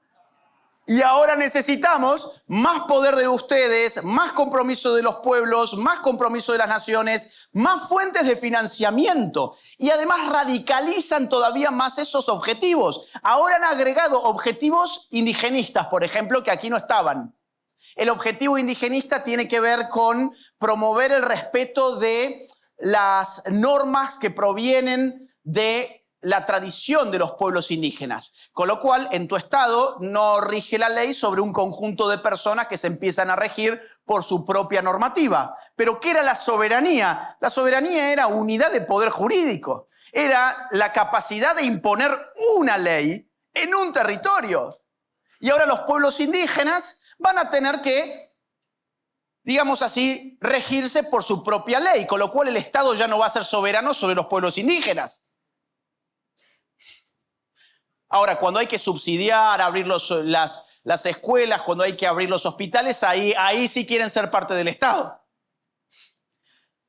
Y ahora necesitamos más poder de ustedes, más compromiso de los pueblos, más compromiso de las naciones, más fuentes de financiamiento. Y además radicalizan todavía más esos objetivos. Ahora han agregado objetivos indigenistas, por ejemplo, que aquí no estaban. El objetivo indigenista tiene que ver con promover el respeto de las normas que provienen de la tradición de los pueblos indígenas. Con lo cual, en tu estado no rige la ley sobre un conjunto de personas que se empiezan a regir por su propia normativa. Pero ¿qué era la soberanía? La soberanía era unidad de poder jurídico. Era la capacidad de imponer una ley en un territorio. Y ahora los pueblos indígenas van a tener que, digamos así, regirse por su propia ley, con lo cual el Estado ya no va a ser soberano sobre los pueblos indígenas. Ahora, cuando hay que subsidiar, abrir las escuelas, cuando hay que abrir los hospitales, ahí sí quieren ser parte del Estado.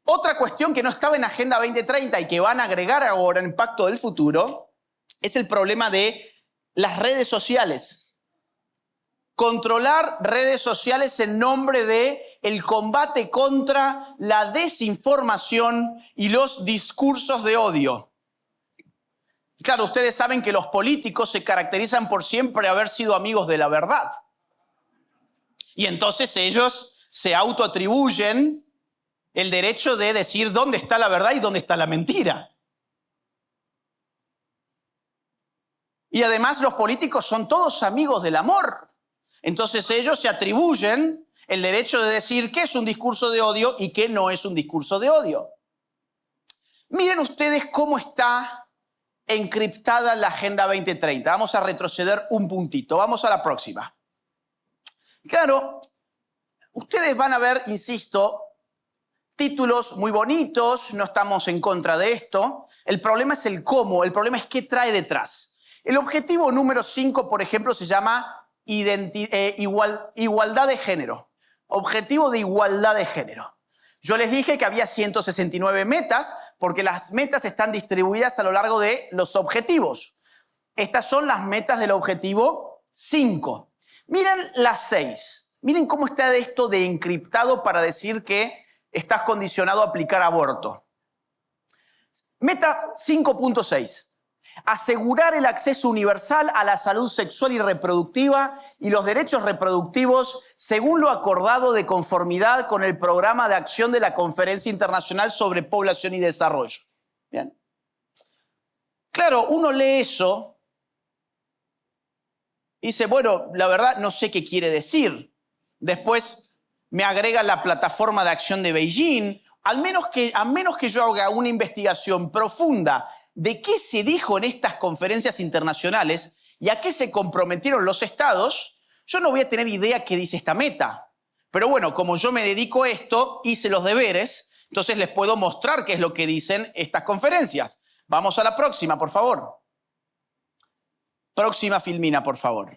Otra cuestión que no estaba en Agenda 2030 y que van a agregar ahora en Pacto del Futuro es el problema de las redes sociales. Controlar redes sociales en nombre del combate contra la desinformación y los discursos de odio. Claro, ustedes saben que los políticos se caracterizan por siempre haber sido amigos de la verdad. Y entonces ellos se autoatribuyen el derecho de decir dónde está la verdad y dónde está la mentira. Y además los políticos son todos amigos del amor. Entonces ellos se atribuyen el derecho de decir qué es un discurso de odio y qué no es un discurso de odio. Miren ustedes cómo está encriptada la Agenda 2030. Vamos a retroceder un puntito. Vamos a la próxima. Claro, ustedes van a ver, insisto, títulos muy bonitos, no estamos en contra de esto. El problema es el cómo, el problema es qué trae detrás. El objetivo número 5, por ejemplo, se llama igualdad de género. Objetivo de igualdad de género. Yo les dije que había 169 metas, porque las metas están distribuidas a lo largo de los objetivos. Estas son las metas del objetivo 5. Miren las 6. Miren cómo está esto de encriptado para decir que estás condicionado a aplicar aborto. Meta 5.6. Asegurar el acceso universal a la salud sexual y reproductiva y los derechos reproductivos según lo acordado de conformidad con el programa de acción de la Conferencia Internacional sobre Población y Desarrollo. Bien. Claro, uno lee eso y dice, bueno, la verdad no sé qué quiere decir. Después me agrega la plataforma de acción de Beijing. A menos que yo haga una investigación profunda de qué se dijo en estas conferencias internacionales y a qué se comprometieron los estados, yo no voy a tener idea qué dice esta meta. Pero bueno, como yo me dedico a esto, hice los deberes, entonces les puedo mostrar qué es lo que dicen estas conferencias. Vamos a la próxima, por favor. Próxima filmina, por favor.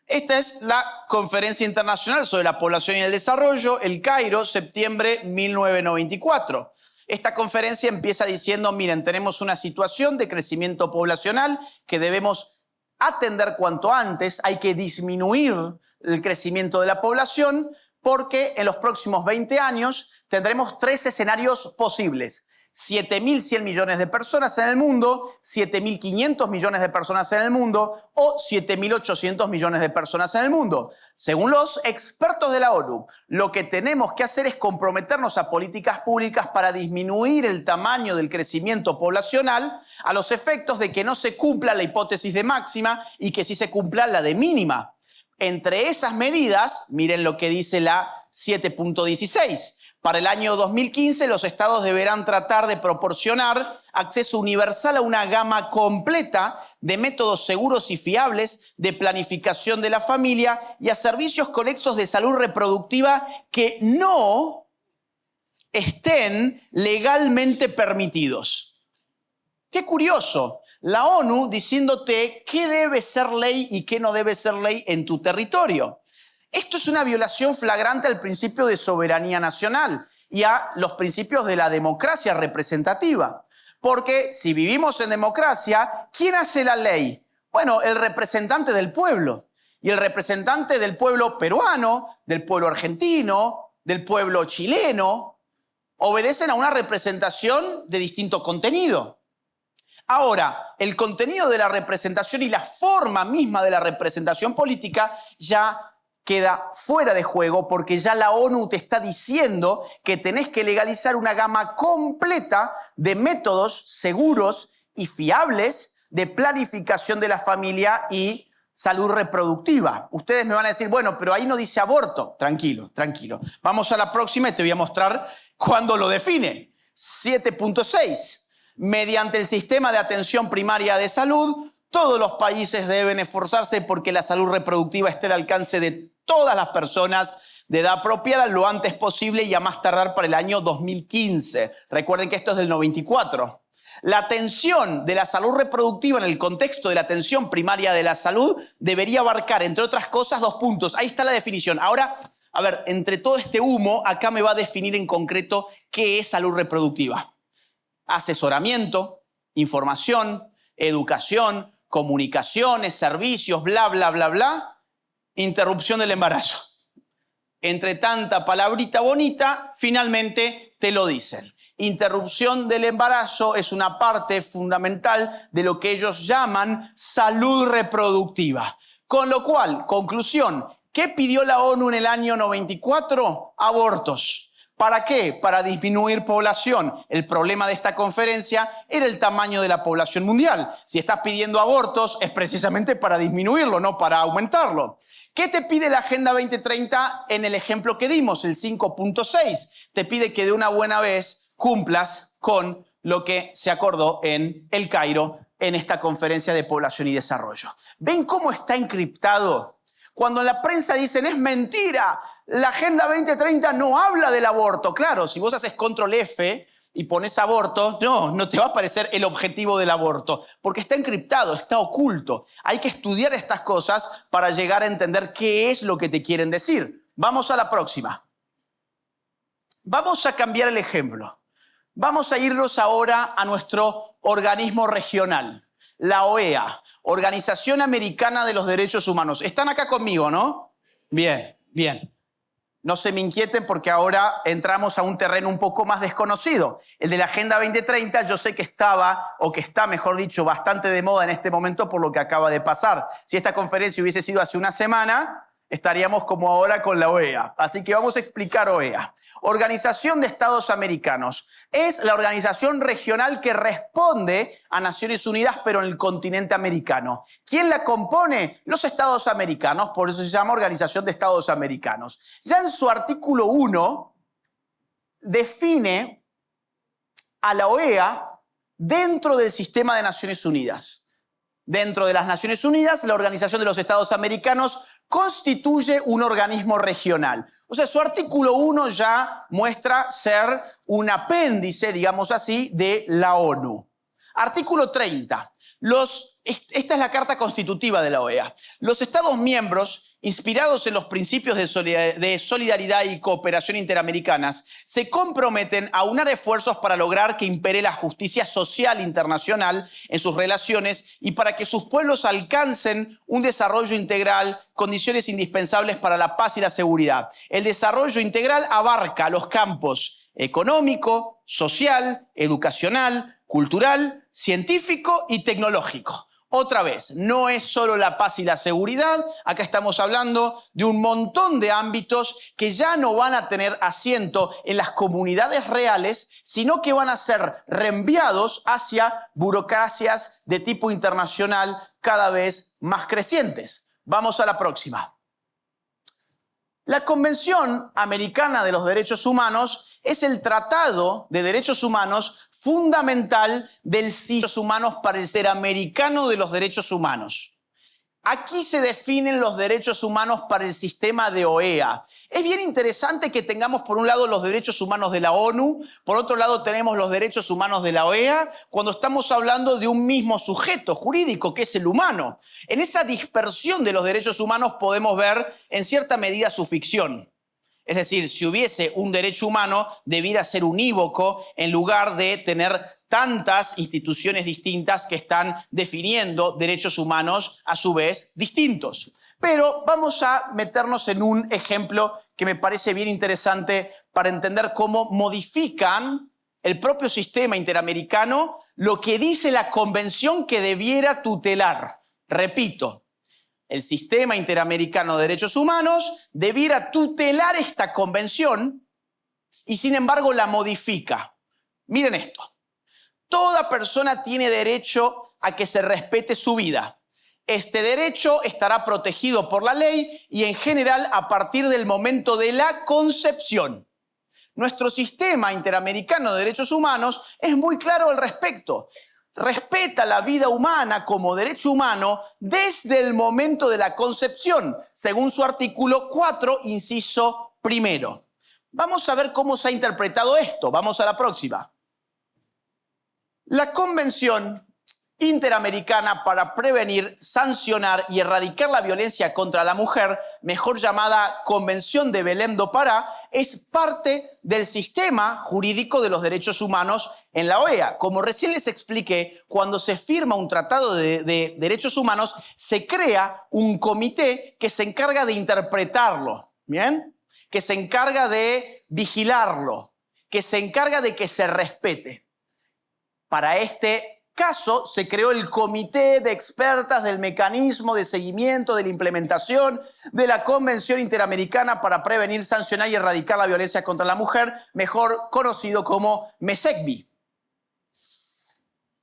Esta es la Conferencia Internacional sobre la Población y el Desarrollo, El Cairo, septiembre 1994. Esta conferencia empieza diciendo, miren, tenemos una situación de crecimiento poblacional que debemos atender cuanto antes, hay que disminuir el crecimiento de la población porque en los próximos 20 años tendremos 3 escenarios posibles. 7.100 millones de personas en el mundo, 7.500 millones de personas en el mundo o 7.800 millones de personas en el mundo. Según los expertos de la ONU, lo que tenemos que hacer es comprometernos a políticas públicas para disminuir el tamaño del crecimiento poblacional a los efectos de que no se cumpla la hipótesis de máxima y que sí se cumpla la de mínima. Entre esas medidas, miren lo que dice la 7.16. Para el año 2015, los estados deberán tratar de proporcionar acceso universal a una gama completa de métodos seguros y fiables de planificación de la familia y a servicios conexos de salud reproductiva que no estén legalmente permitidos. Qué curioso. La ONU diciéndote qué debe ser ley y qué no debe ser ley en tu territorio. Esto es una violación flagrante al principio de soberanía nacional y a los principios de la democracia representativa. Porque si vivimos en democracia, ¿quién hace la ley? Bueno, el representante del pueblo. Y el representante del pueblo peruano, del pueblo argentino, del pueblo chileno, obedecen a una representación de distinto contenido. Ahora, el contenido de la representación y la forma misma de la representación política ya queda fuera de juego porque ya la ONU te está diciendo que tenés que legalizar una gama completa de métodos seguros y fiables de planificación de la familia y salud reproductiva. Ustedes me van a decir, bueno, pero ahí no dice aborto. Tranquilo, tranquilo. Vamos a la próxima y te voy a mostrar cuándo lo define. 7.6. Mediante el sistema de atención primaria de salud, todos los países deben esforzarse porque la salud reproductiva esté al alcance de todas las personas de edad apropiada lo antes posible y a más tardar para el año 2015. Recuerden que esto es del 94. La atención de la salud reproductiva en el contexto de la atención primaria de la salud debería abarcar, entre otras cosas, 2 puntos. Ahí está la definición. Ahora, a ver, entre todo este humo, acá me va a definir en concreto qué es salud reproductiva. Asesoramiento, información, educación, comunicaciones, servicios, bla, bla, bla, bla. Interrupción del embarazo. Entre tanta palabrita bonita, finalmente te lo dicen. Interrupción del embarazo es una parte fundamental de lo que ellos llaman salud reproductiva. Con lo cual, conclusión, ¿qué pidió la ONU en el año 94? Abortos. ¿Para qué? Para disminuir población. El problema de esta conferencia era el tamaño de la población mundial. Si estás pidiendo abortos es precisamente para disminuirlo, no para aumentarlo. ¿Qué te pide la Agenda 2030 en el ejemplo que dimos, el 5.6? Te pide que de una buena vez cumplas con lo que se acordó en El Cairo en esta conferencia de población y desarrollo. ¿Ven cómo está encriptado? Cuando en la prensa dicen es mentira, la Agenda 2030 no habla del aborto. Claro, si vos haces control F y pones aborto, no te va a aparecer el objetivo del aborto, porque está encriptado, está oculto. Hay que estudiar estas cosas para llegar a entender qué es lo que te quieren decir. Vamos a la próxima. Vamos a cambiar el ejemplo. Vamos a irnos ahora a nuestro organismo regional, la OEA, Organización Americana de los Derechos Humanos. ¿Están acá conmigo, no? Bien, bien. No se me inquieten porque ahora entramos a un terreno un poco más desconocido. El de la Agenda 2030 yo sé que estaba, o que está, mejor dicho, bastante de moda en este momento por lo que acaba de pasar. Si esta conferencia hubiese sido hace una semana, estaríamos como ahora con la OEA. Así que vamos a explicar OEA. Organización de Estados Americanos. Es la organización regional que responde a Naciones Unidas, pero en el continente americano. ¿Quién la compone? Los Estados Americanos, por eso se llama Organización de Estados Americanos. Ya en su artículo 1 define a la OEA dentro del sistema de Naciones Unidas. Dentro de las Naciones Unidas, la Organización de los Estados Americanos constituye un organismo regional. O sea, su artículo 1 ya muestra ser un apéndice, digamos así, de la ONU. Artículo 30. Esta es la carta constitutiva de la OEA. Los Estados miembros, inspirados en los principios de solidaridad y cooperación interamericanas, se comprometen a unar esfuerzos para lograr que impere la justicia social internacional en sus relaciones y para que sus pueblos alcancen un desarrollo integral, condiciones indispensables para la paz y la seguridad. El desarrollo integral abarca los campos económico, social, educacional, cultural, científico y tecnológico. Otra vez, no es solo la paz y la seguridad, acá estamos hablando de un montón de ámbitos que ya no van a tener asiento en las comunidades reales, sino que van a ser reenviados hacia burocracias de tipo internacional cada vez más crecientes. Vamos a la próxima. La Convención Americana de los Derechos Humanos es el tratado de derechos humanos fundamental del sistema humanos para el ser americano de los derechos humanos. Aquí se definen los derechos humanos para el sistema de OEA. Es bien interesante que tengamos por un lado los derechos humanos de la ONU, por otro lado tenemos los derechos humanos de la OEA, cuando estamos hablando de un mismo sujeto jurídico, que es el humano. En esa dispersión de los derechos humanos podemos ver en cierta medida su ficción. Es decir, si hubiese un derecho humano, debiera ser unívoco en lugar de tener tantas instituciones distintas que están definiendo derechos humanos a su vez distintos. Pero vamos a meternos en un ejemplo que me parece bien interesante para entender cómo modifican el propio sistema interamericano lo que dice la convención que debiera tutelar. Repito, el Sistema Interamericano de Derechos Humanos debiera tutelar esta convención y sin embargo la modifica. Miren esto. Toda persona tiene derecho a que se respete su vida. Este derecho estará protegido por la ley y en general a partir del momento de la concepción. Nuestro Sistema Interamericano de Derechos Humanos es muy claro al respecto. Respeta la vida humana como derecho humano desde el momento de la concepción, según su artículo 4, inciso primero. Vamos a ver cómo se ha interpretado esto. Vamos a la próxima. La Convención Interamericana para prevenir, sancionar y erradicar la violencia contra la mujer, mejor llamada Convención de Belém do Pará, es parte del sistema jurídico de los derechos humanos en la OEA. Como recién les expliqué, cuando se firma un tratado de derechos humanos, se crea un comité que se encarga de interpretarlo, ¿bien? Que se encarga de vigilarlo, que se encarga de que se respete. Para este caso, se creó el Comité de Expertas del Mecanismo de Seguimiento de la Implementación de la Convención Interamericana para Prevenir, Sancionar y Erradicar la Violencia contra la Mujer, mejor conocido como MESECVI.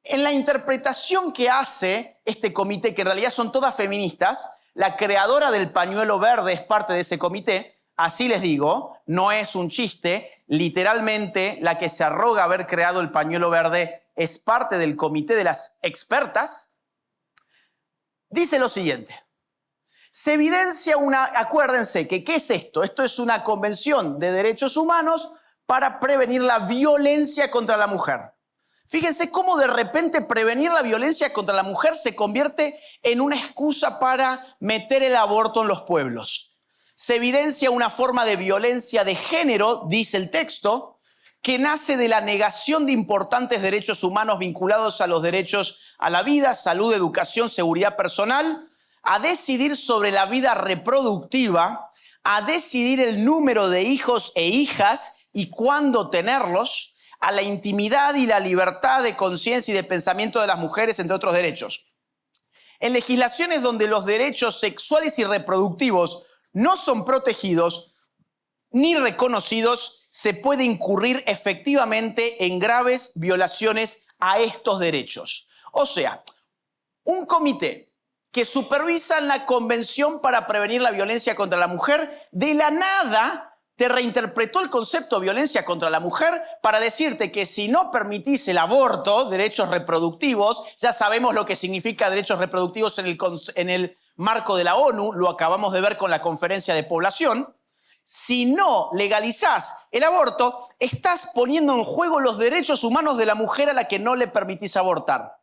En la interpretación que hace este comité, que en realidad son todas feministas, la creadora del pañuelo verde es parte de ese comité. Así les digo, no es un chiste, literalmente la que se arroga haber creado el pañuelo verde es parte del comité de las expertas. Dice lo siguiente: se evidencia acuérdense que ¿qué es esto? Esto es una convención de derechos humanos para prevenir la violencia contra la mujer. Fíjense cómo de repente prevenir la violencia contra la mujer se convierte en una excusa para meter el aborto en los pueblos. Se evidencia una forma de violencia de género, dice el texto, que nace de la negación de importantes derechos humanos vinculados a los derechos a la vida, salud, educación, seguridad personal, a decidir sobre la vida reproductiva, a decidir el número de hijos e hijas y cuándo tenerlos, a la intimidad y la libertad de conciencia y de pensamiento de las mujeres, entre otros derechos. En legislaciones donde los derechos sexuales y reproductivos no son protegidos ni reconocidos, se puede incurrir efectivamente en graves violaciones a estos derechos. O sea, un comité que supervisa la Convención para Prevenir la Violencia contra la Mujer, de la nada te reinterpretó el concepto de violencia contra la mujer para decirte que si no permitís el aborto, derechos reproductivos, ya sabemos lo que significa derechos reproductivos en el marco de la ONU, lo acabamos de ver con la Conferencia de Población. Si no legalizás el aborto, estás poniendo en juego los derechos humanos de la mujer a la que no le permitís abortar.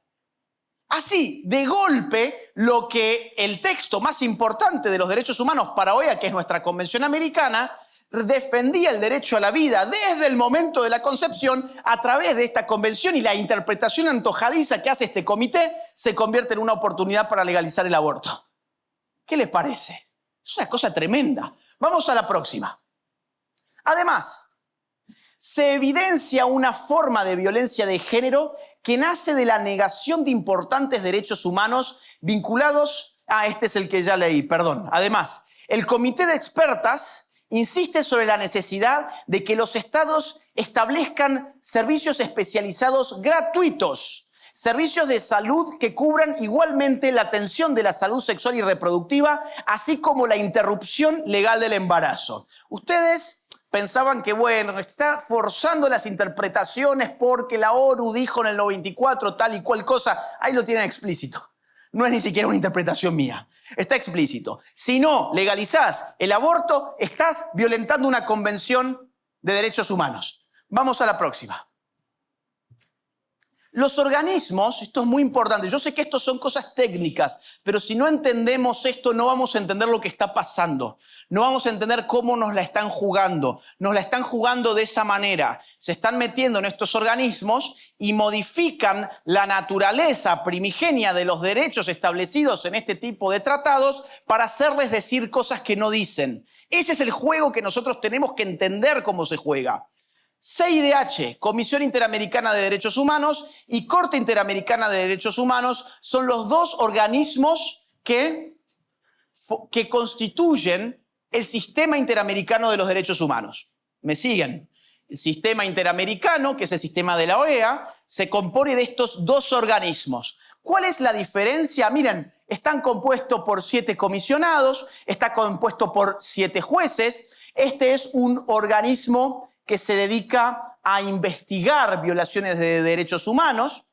Así, de golpe, lo que el texto más importante de los derechos humanos para OEA, que es nuestra Convención Americana, defendía el derecho a la vida desde el momento de la concepción a través de esta convención, y la interpretación antojadiza que hace este comité se convierte en una oportunidad para legalizar el aborto. ¿Qué les parece? Es una cosa tremenda. Vamos a la próxima. Además, se evidencia una forma de violencia de género que nace de la negación de importantes derechos humanos vinculados... este es el que ya leí, perdón. Además, el Comité de Expertas insiste sobre la necesidad de que los estados establezcan servicios especializados gratuitos, servicios de salud que cubran igualmente la atención de la salud sexual y reproductiva, así como la interrupción legal del embarazo. Ustedes pensaban que, bueno, está forzando las interpretaciones porque la ONU dijo en el 94 tal y cual cosa. Ahí lo tienen explícito. No es ni siquiera una interpretación mía. Está explícito. Si no legalizás el aborto, estás violentando una convención de derechos humanos. Vamos a la próxima. Los organismos, esto es muy importante, yo sé que esto son cosas técnicas, pero si no entendemos esto no vamos a entender lo que está pasando, no vamos a entender cómo nos la están jugando de esa manera, se están metiendo en estos organismos y modifican la naturaleza primigenia de los derechos establecidos en este tipo de tratados para hacerles decir cosas que no dicen. Ese es el juego que nosotros tenemos que entender cómo se juega. CIDH, Comisión Interamericana de Derechos Humanos, y Corte Interamericana de Derechos Humanos son los dos organismos que que constituyen el sistema interamericano de los derechos humanos. ¿Me siguen? El sistema interamericano, que es el sistema de la OEA, se compone de estos dos organismos. ¿Cuál es la diferencia? Miren, están compuestos por 7 comisionados, está compuesto por 7 jueces. Este es un organismo que se dedica a investigar violaciones de derechos humanos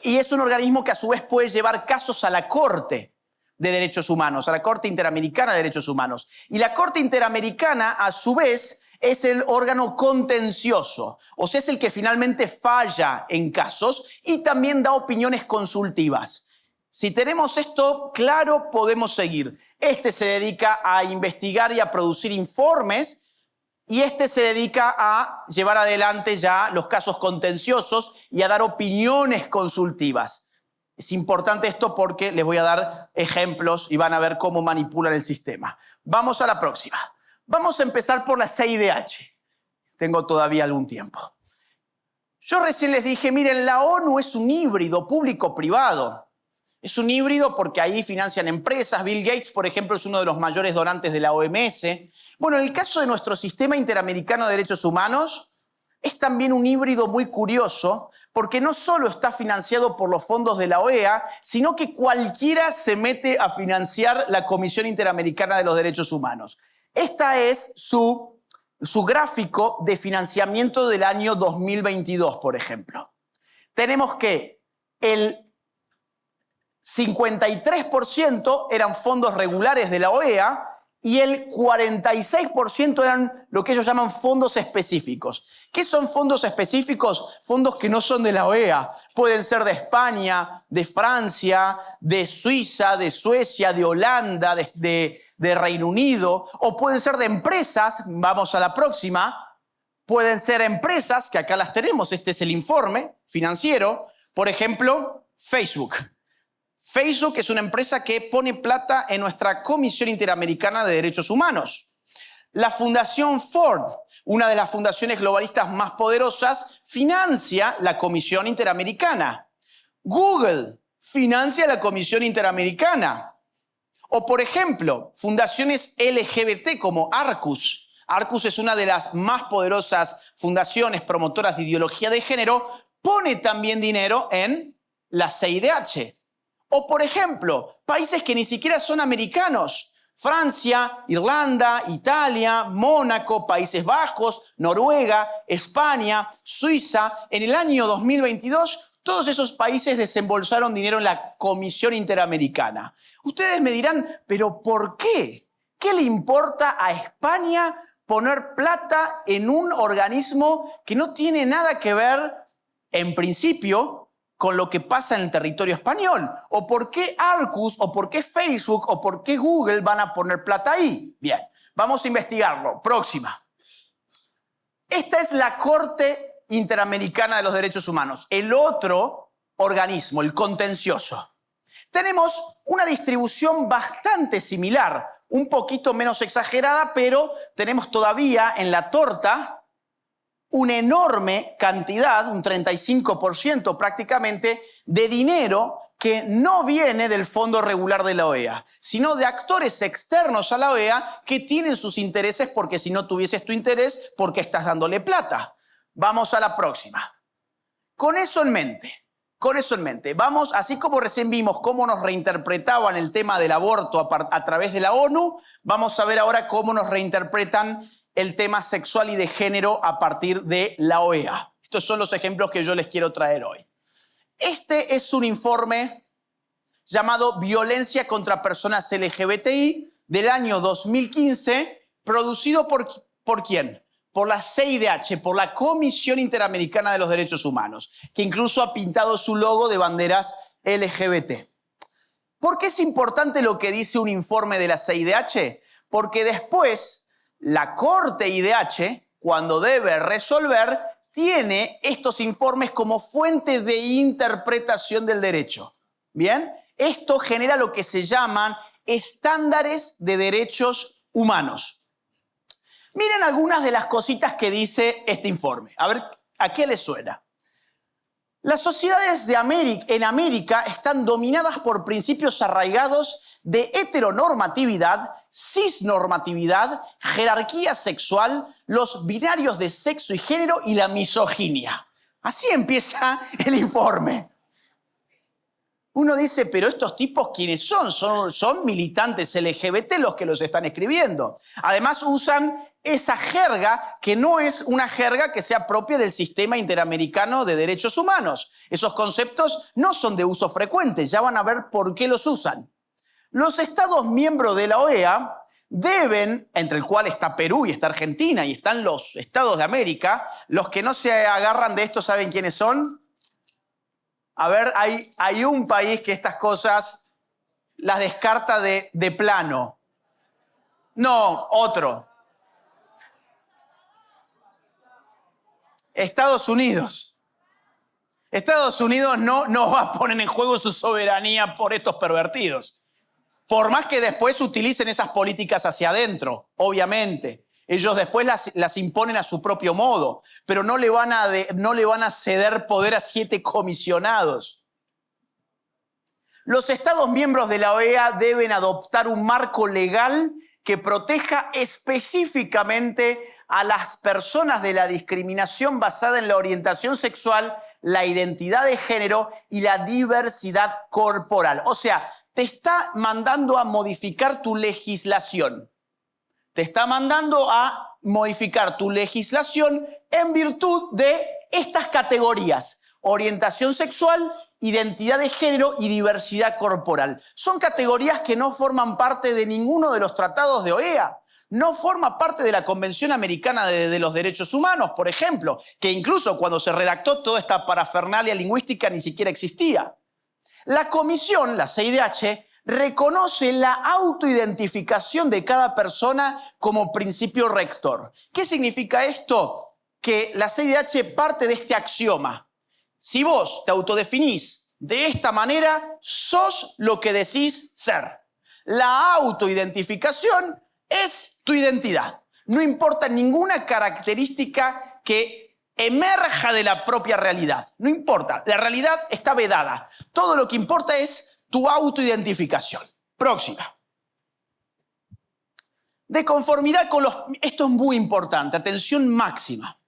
y es un organismo que a su vez puede llevar casos a la Corte de Derechos Humanos, a la Corte Interamericana de Derechos Humanos. Y la Corte Interamericana, a su vez, es el órgano contencioso, o sea, es el que finalmente falla en casos y también da opiniones consultivas. Si tenemos esto claro, podemos seguir. Este se dedica a investigar y a producir informes y este se dedica a llevar adelante ya los casos contenciosos y a dar opiniones consultivas. Es importante esto porque les voy a dar ejemplos y van a ver cómo manipulan el sistema. Vamos a la próxima. Vamos a empezar por la CIDH. Tengo todavía algún tiempo. Yo recién les dije, miren, la ONU es un híbrido público-privado. Es un híbrido porque ahí financian empresas. Bill Gates, por ejemplo, es uno de los mayores donantes de la OMS. Bueno, en el caso de nuestro sistema interamericano de derechos humanos, es también un híbrido muy curioso porque no solo está financiado por los fondos de la OEA, sino que cualquiera se mete a financiar la Comisión Interamericana de los Derechos Humanos. Este es su gráfico de financiamiento del año 2022, por ejemplo. Tenemos que el 53% eran fondos regulares de la OEA y el 46% eran lo que ellos llaman fondos específicos. ¿Qué son fondos específicos? Fondos que no son de la OEA. Pueden ser de España, de Francia, de Suiza, de Suecia, de Holanda, de Reino Unido, o pueden ser de empresas, vamos a la próxima, pueden ser empresas, que acá las tenemos, este es el informe financiero, por ejemplo, Facebook. Facebook es una empresa que pone plata en nuestra Comisión Interamericana de Derechos Humanos. La Fundación Ford, una de las fundaciones globalistas más poderosas, financia la Comisión Interamericana. Google financia la Comisión Interamericana. O, por ejemplo, fundaciones LGBT como Arcus. Arcus es una de las más poderosas fundaciones promotoras de ideología de género, pone también dinero en la CIDH. O, por ejemplo, países que ni siquiera son americanos. Francia, Irlanda, Italia, Mónaco, Países Bajos, Noruega, España, Suiza. En el año 2022, todos esos países desembolsaron dinero en la Comisión Interamericana. Ustedes me dirán, ¿pero por qué? ¿Qué le importa a España poner plata en un organismo que no tiene nada que ver, en principio, con lo que pasa en el territorio español? ¿O por qué Arcus, o por qué Facebook, o por qué Google van a poner plata ahí? Bien, vamos a investigarlo. Próxima. Esta es la Corte Interamericana de los Derechos Humanos, el otro organismo, el contencioso. Tenemos una distribución bastante similar, un poquito menos exagerada, pero tenemos todavía en la torta una enorme cantidad, un 35% prácticamente, de dinero que no viene del fondo regular de la OEA, sino de actores externos a la OEA que tienen sus intereses porque si no tuvieses tu interés, ¿por qué estás dándole plata? Vamos a la próxima. Con eso en mente, vamos, así como recién vimos cómo nos reinterpretaban el tema del aborto a través de la ONU, vamos a ver ahora cómo nos reinterpretan el tema sexual y de género a partir de la OEA. Estos son los ejemplos que yo les quiero traer hoy. Este es un informe llamado Violencia contra Personas LGBTI del año 2015, producido ¿por quién? Por la CIDH, por la Comisión Interamericana de los Derechos Humanos, que incluso ha pintado su logo de banderas LGBT. ¿Por qué es importante lo que dice un informe de la CIDH? Porque después la Corte IDH, cuando debe resolver, tiene estos informes como fuente de interpretación del derecho. ¿Bien? Esto genera lo que se llaman estándares de derechos humanos. Miren algunas de las cositas que dice este informe. A ver, ¿a qué les suena? Las sociedades en América están dominadas por principios arraigados de heteronormatividad, cisnormatividad, jerarquía sexual, los binarios de sexo y género y la misoginia. Así empieza el informe. Uno dice, pero estos tipos, ¿quiénes son? Son militantes LGBT los que los están escribiendo. Además usan esa jerga que no es una jerga que sea propia del sistema interamericano de derechos humanos. Esos conceptos no son de uso frecuente, ya van a ver por qué los usan. Los Estados miembros de la OEA deben, entre el cual está Perú y está Argentina y están los Estados de América, los que no se agarran de esto, ¿saben quiénes son? A ver, hay un país que estas cosas las descarta de plano. No, otro. Estados Unidos. Estados Unidos no va a poner en juego su soberanía por estos pervertidos. Por más que después utilicen esas políticas hacia adentro, obviamente. Ellos después las imponen a su propio modo, pero no le van a ceder poder a 7 comisionados. Los Estados miembros de la OEA deben adoptar un marco legal que proteja específicamente a las personas de la discriminación basada en la orientación sexual, la identidad de género y la diversidad corporal. O sea, te está mandando a modificar tu legislación. Te está mandando a modificar tu legislación en virtud de estas categorías: orientación sexual, identidad de género y diversidad corporal. Son categorías que no forman parte de ninguno de los tratados de OEA. No forma parte de la Convención Americana de los Derechos Humanos, por ejemplo, que incluso cuando se redactó toda esta parafernalia lingüística ni siquiera existía. La Comisión, la CIDH, reconoce la autoidentificación de cada persona como principio rector. ¿Qué significa esto? Que la CIDH parte de este axioma. Si vos te autodefinís de esta manera, sos lo que decís ser. La autoidentificación es tu identidad. No importa ninguna característica que emerja de la propia realidad. No importa, la realidad está vedada. Todo lo que importa es tu autoidentificación. Próxima. De conformidad con los... Esto es muy importante, atención máxima.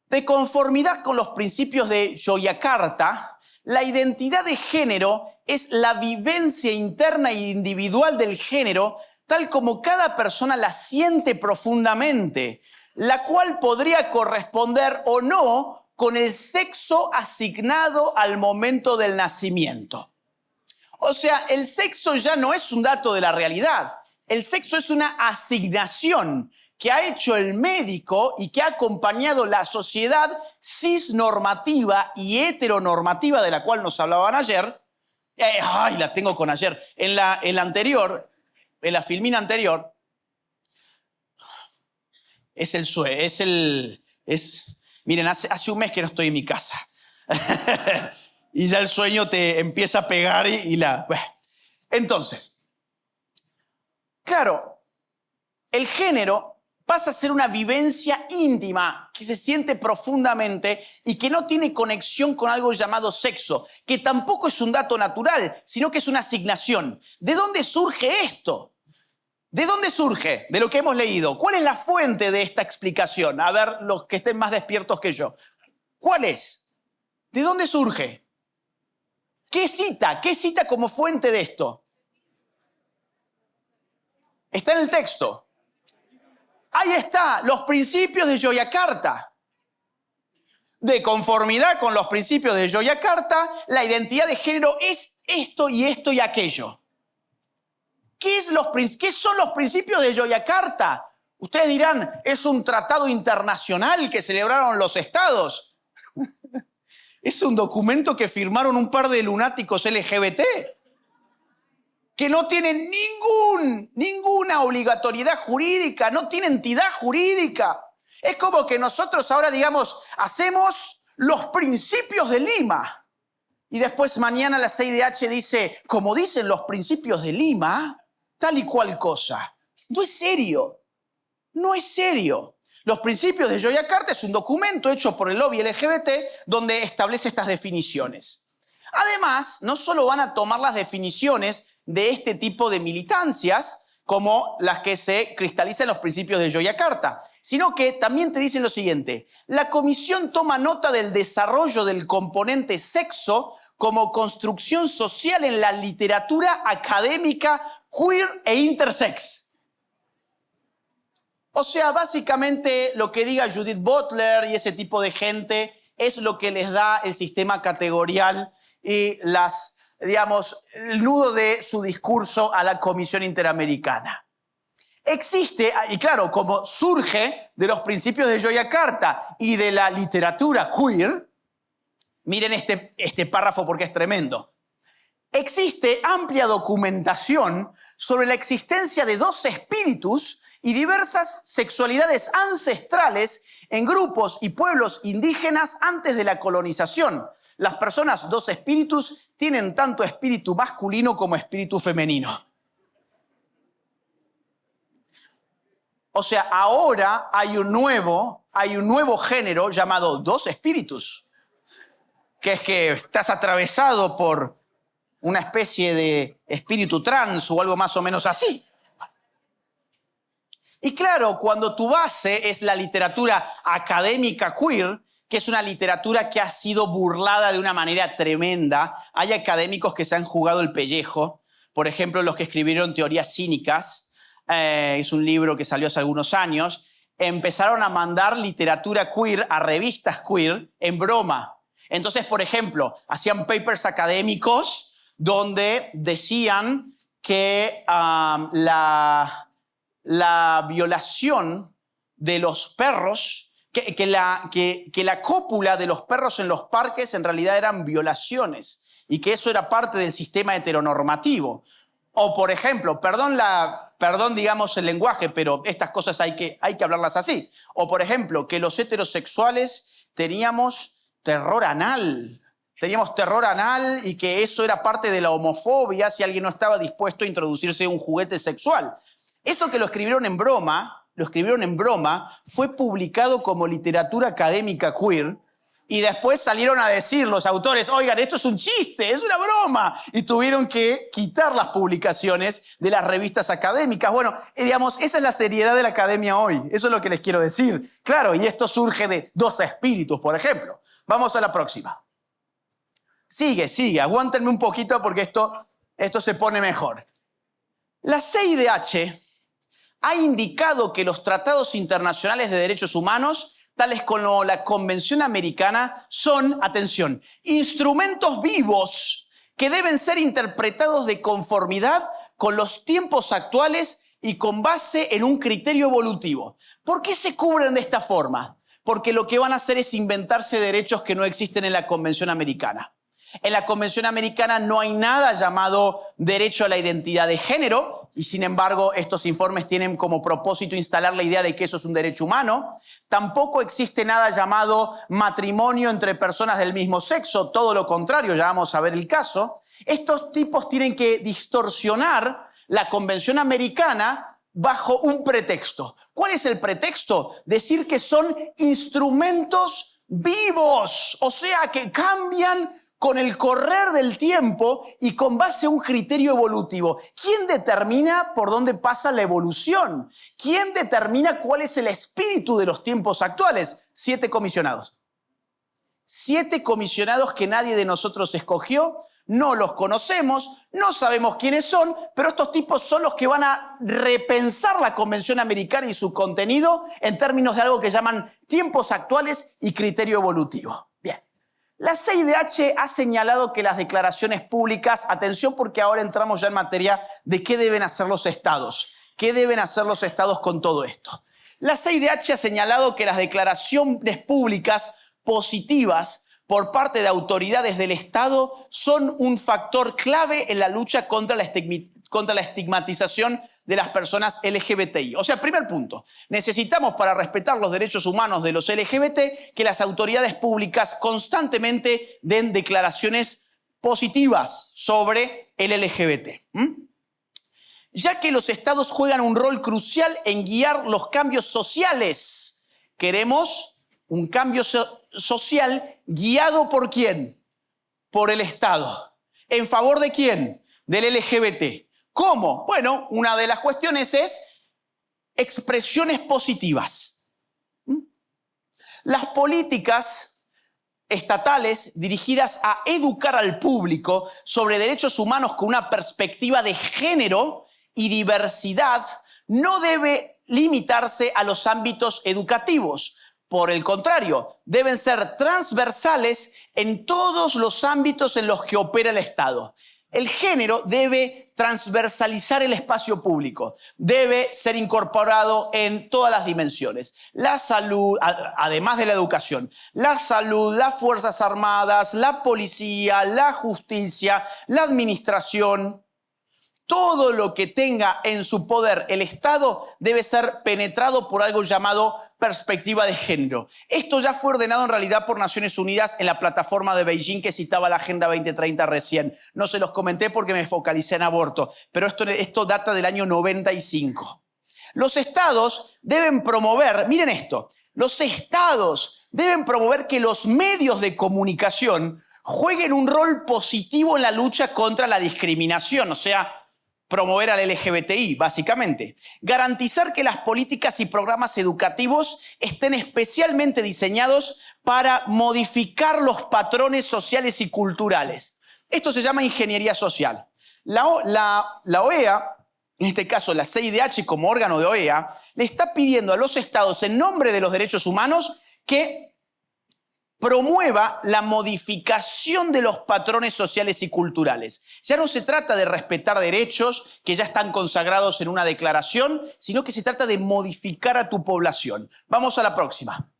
De conformidad con los principios de Yogyakarta, la identidad de género es la vivencia interna e individual del género tal como cada persona la siente profundamente, la cual podría corresponder o no con el sexo asignado al momento del nacimiento. O sea, el sexo ya no es un dato de la realidad. El sexo es una asignación que ha hecho el médico y que ha acompañado la sociedad cisnormativa y heteronormativa de la cual nos hablaban ayer. La tengo con ayer. En la anterior, en la filmina anterior, miren, hace un mes que no estoy en mi casa. Y ya el sueño te empieza a pegar Entonces, claro, el género pasa a ser una vivencia íntima que se siente profundamente y que no tiene conexión con algo llamado sexo, que tampoco es un dato natural, sino que es una asignación. ¿De dónde surge esto? ¿De dónde surge? De lo que hemos leído. ¿Cuál es la fuente de esta explicación? A ver, los que estén más despiertos que yo. ¿Cuál es? ¿De dónde surge? ¿Qué cita? ¿Qué cita como fuente de esto? Está en el texto. Ahí está, los principios de Yogyakarta. De conformidad con los principios de Yogyakarta, la identidad de género es esto y aquello. ¿Qué son los principios de Yogyakarta? Ustedes dirán, es un tratado internacional que celebraron los estados. Es un documento que firmaron un par de lunáticos LGBT que no tienen ninguna obligatoriedad jurídica, no tiene entidad jurídica. Es como que nosotros ahora, digamos, hacemos los principios de Lima y después mañana la CIDH dice, como dicen los principios de Lima, tal y cual cosa. No es serio, no es serio. Los principios de Yogyakarta es un documento hecho por el lobby LGBT donde establece estas definiciones. Además, no solo van a tomar las definiciones de este tipo de militancias, como las que se cristalizan en los principios de Yogyakarta, sino que también te dicen lo siguiente: la comisión toma nota del desarrollo del componente sexo como construcción social en la literatura académica queer e intersex. O sea, básicamente lo que diga Judith Butler y ese tipo de gente es lo que les da el sistema categorial y el nudo de su discurso a la Comisión Interamericana. Existe, y claro, como surge de los principios de Yogyakarta y de la literatura queer, miren este párrafo porque es tremendo. Existe amplia documentación sobre la existencia de dos espíritus y diversas sexualidades ancestrales en grupos y pueblos indígenas antes de la colonización. Las personas dos espíritus tienen tanto espíritu masculino como espíritu femenino. O sea, ahora hay un nuevo género llamado dos espíritus, que es que estás atravesado por una especie de espíritu trans o algo más o menos así. Y claro, cuando tu base es la literatura académica queer, que es una literatura que ha sido burlada de una manera tremenda, hay académicos que se han jugado el pellejo, por ejemplo, los que escribieron Teorías Cínicas, es un libro que salió hace algunos años, empezaron a mandar literatura queer a revistas queer en broma. Entonces, por ejemplo, hacían papers académicos donde decían que la violación de los perros, que la cópula de los perros en los parques en realidad eran violaciones y que eso era parte del sistema heteronormativo. O, por ejemplo, perdón digamos el lenguaje, pero estas cosas hay que hablarlas así. O, por ejemplo, que los heterosexuales teníamos terror anal. Teníamos terror anal y que eso era parte de la homofobia si alguien no estaba dispuesto a introducirse un juguete sexual. Eso que lo escribieron en broma, fue publicado como literatura académica queer y después salieron a decir los autores, oigan, esto es un chiste, es una broma, y tuvieron que quitar las publicaciones de las revistas académicas. Bueno, digamos, esa es la seriedad de la academia hoy, eso es lo que les quiero decir. Claro, y esto surge de dos espíritus, por ejemplo. Vamos a la próxima. Sigue, aguántenme un poquito porque esto se pone mejor. La CIDH ha indicado que los tratados internacionales de derechos humanos, tales como la Convención Americana, son, atención, instrumentos vivos que deben ser interpretados de conformidad con los tiempos actuales y con base en un criterio evolutivo. ¿Por qué se cubren de esta forma? Porque lo que van a hacer es inventarse derechos que no existen en la Convención Americana. En la Convención Americana no hay nada llamado derecho a la identidad de género y, sin embargo, estos informes tienen como propósito instalar la idea de que eso es un derecho humano. Tampoco existe nada llamado matrimonio entre personas del mismo sexo, todo lo contrario, ya vamos a ver el caso. Estos tipos tienen que distorsionar la Convención Americana bajo un pretexto. ¿Cuál es el pretexto? Decir que son instrumentos vivos, o sea, que cambian con el correr del tiempo y con base a un criterio evolutivo. ¿Quién determina por dónde pasa la evolución? ¿Quién determina cuál es el espíritu de los tiempos actuales? 7 comisionados. 7 comisionados que nadie de nosotros escogió, no los conocemos, no sabemos quiénes son, pero estos tipos son los que van a repensar la Convención Americana y su contenido en términos de algo que llaman tiempos actuales y criterio evolutivo. Bien. La CIDH ha señalado que las declaraciones públicas, atención porque ahora entramos ya en materia de qué deben hacer los estados. ¿Qué deben hacer los estados con todo esto? La CIDH ha señalado que las declaraciones públicas positivas por parte de autoridades del Estado son un factor clave en la lucha contra la estigmatización de las personas LGBTI. O sea, primer punto, necesitamos para respetar los derechos humanos de los LGBT que las autoridades públicas constantemente den declaraciones positivas sobre el LGBT. Ya que los estados juegan un rol crucial en guiar los cambios sociales. Queremos un cambio social guiado ¿por quién? Por el Estado. ¿En favor de quién? del LGBT. ¿Cómo? Bueno, una de las cuestiones es expresiones positivas. Las políticas estatales dirigidas a educar al público sobre derechos humanos con una perspectiva de género y diversidad no debe limitarse a los ámbitos educativos. Por el contrario, deben ser transversales en todos los ámbitos en los que opera el Estado. El género debe transversalizar el espacio público, debe ser incorporado en todas las dimensiones. La salud, además de la educación, la salud, las Fuerzas Armadas, la policía, la justicia, la administración. Todo lo que tenga en su poder el Estado debe ser penetrado por algo llamado perspectiva de género. Esto ya fue ordenado en realidad por Naciones Unidas en la plataforma de Beijing que citaba la Agenda 2030 recién. No se los comenté porque me focalicé en aborto, pero esto data del año 95. Los estados deben promover, miren esto, los estados deben promover que los medios de comunicación jueguen un rol positivo en la lucha contra la discriminación, o sea, promover al LGBTI, básicamente. Garantizar que las políticas y programas educativos estén especialmente diseñados para modificar los patrones sociales y culturales. Esto se llama ingeniería social. La OEA, en este caso la CIDH como órgano de OEA, le está pidiendo a los estados en nombre de los derechos humanos que promueva la modificación de los patrones sociales y culturales. Ya no se trata de respetar derechos que ya están consagrados en una declaración, sino que se trata de modificar a tu población. Vamos a la próxima.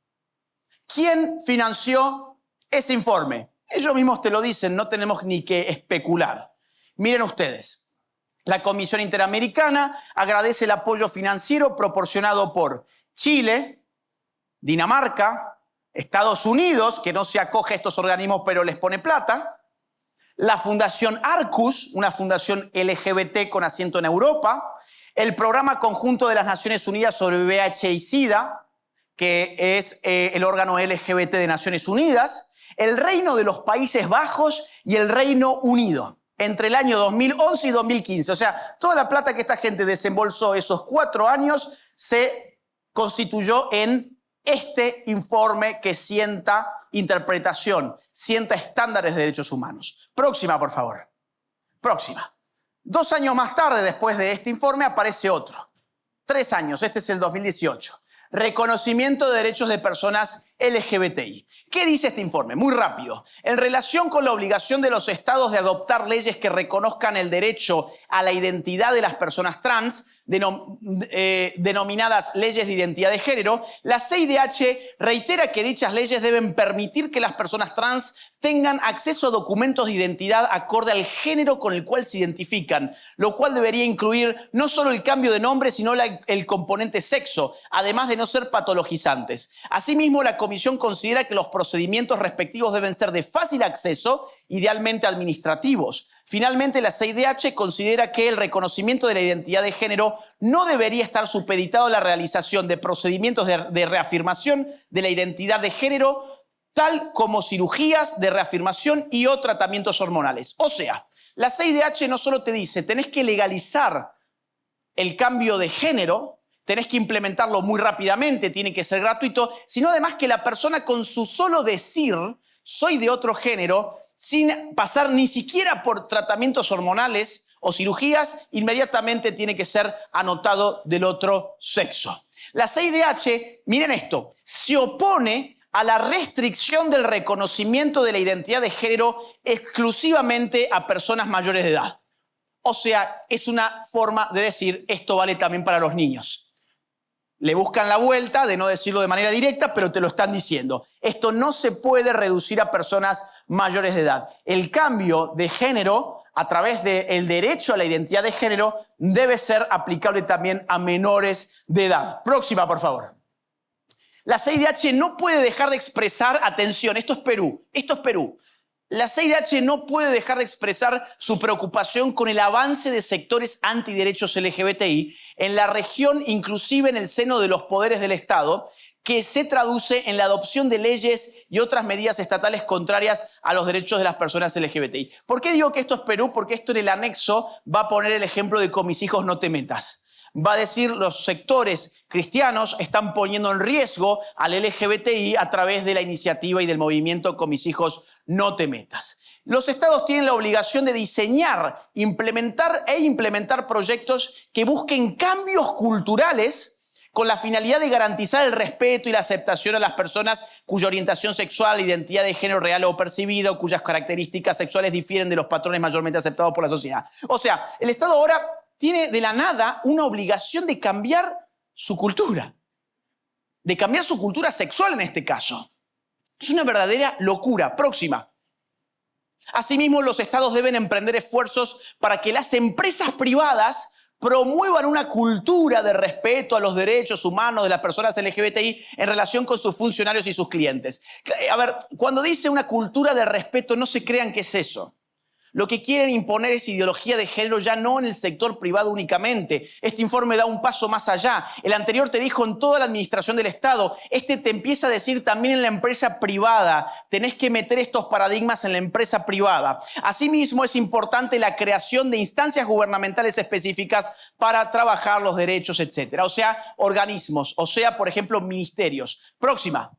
¿Quién financió ese informe? Ellos mismos te lo dicen, no tenemos ni que especular. Miren ustedes, la Comisión Interamericana agradece el apoyo financiero proporcionado por Chile, Dinamarca, Estados Unidos, que no se acoge a estos organismos pero les pone plata, la Fundación Arcus, una fundación LGBT con asiento en Europa, el Programa Conjunto de las Naciones Unidas sobre VIH y SIDA, que es el órgano LGBT de Naciones Unidas, el Reino de los Países Bajos y el Reino Unido, entre el año 2011 y 2015. O sea, toda la plata que esta gente desembolsó esos 4 años se constituyó en este informe que sienta interpretación, sienta estándares de derechos humanos. Próxima, por favor. Próxima. 2 años más tarde, después de este informe, aparece otro. 3 años, este es el 2018. Reconocimiento de derechos de personas LGBTI. ¿Qué dice este informe? Muy rápido. En relación con la obligación de los estados de adoptar leyes que reconozcan el derecho a la identidad de las personas trans, denominadas leyes de identidad de género, la CIDH reitera que dichas leyes deben permitir que las personas trans tengan acceso a documentos de identidad acorde al género con el cual se identifican, lo cual debería incluir no solo el cambio de nombre, sino el componente sexo, además de no ser patologizantes. Asimismo, la Comisión considera que los procedimientos respectivos deben ser de fácil acceso, idealmente administrativos. Finalmente, la CIDH considera que el reconocimiento de la identidad de género no debería estar supeditado a la realización de procedimientos de reafirmación de la identidad de género, tal como cirugías de reafirmación y o tratamientos hormonales. O sea, la CIDH no solo te dice, tenés que legalizar el cambio de género, tenés que implementarlo muy rápidamente, tiene que ser gratuito, sino además que la persona con su solo decir, soy de otro género, sin pasar ni siquiera por tratamientos hormonales o cirugías, inmediatamente tiene que ser anotado del otro sexo. La CIDH, miren esto, se opone a la restricción del reconocimiento de la identidad de género exclusivamente a personas mayores de edad. O sea, es una forma de decir, esto vale también para los niños. Le buscan la vuelta de no decirlo de manera directa, pero te lo están diciendo. Esto no se puede reducir a personas mayores de edad. El cambio de género a través del derecho a la identidad de género debe ser aplicable también a menores de edad. Próxima, por favor. La CIDH no puede dejar de expresar, atención, esto es Perú. La CIDH no puede dejar de expresar su preocupación con el avance de sectores antiderechos LGBTI en la región, inclusive en el seno de los poderes del Estado, que se traduce en la adopción de leyes y otras medidas estatales contrarias a los derechos de las personas LGBTI. ¿Por qué digo que esto es Perú? Porque esto en el anexo va a poner el ejemplo de Con mis hijos no te metas. Va a decir los sectores cristianos están poniendo en riesgo al LGBTI a través de la iniciativa y del movimiento Con mis hijos no te metas. Los estados tienen la obligación de diseñar, implementar proyectos que busquen cambios culturales con la finalidad de garantizar el respeto y la aceptación a las personas cuya orientación sexual, identidad de género real o percibido, cuyas características sexuales difieren de los patrones mayormente aceptados por la sociedad. O sea, el Estado ahora tiene de la nada una obligación de cambiar su cultura, de cambiar su cultura sexual en este caso. Es una verdadera locura. Próxima. Asimismo, los estados deben emprender esfuerzos para que las empresas privadas promuevan una cultura de respeto a los derechos humanos de las personas LGBTI en relación con sus funcionarios y sus clientes. A ver, cuando dice una cultura de respeto, no se crean que es eso. Lo que quieren imponer es ideología de género ya no en el sector privado únicamente. Este informe da un paso más allá. El anterior te dijo en toda la administración del Estado. Este te empieza a decir también en la empresa privada. Tenés que meter estos paradigmas en la empresa privada. Asimismo, es importante la creación de instancias gubernamentales específicas para trabajar los derechos, etc. O sea, organismos. O sea, por ejemplo, ministerios. Próxima.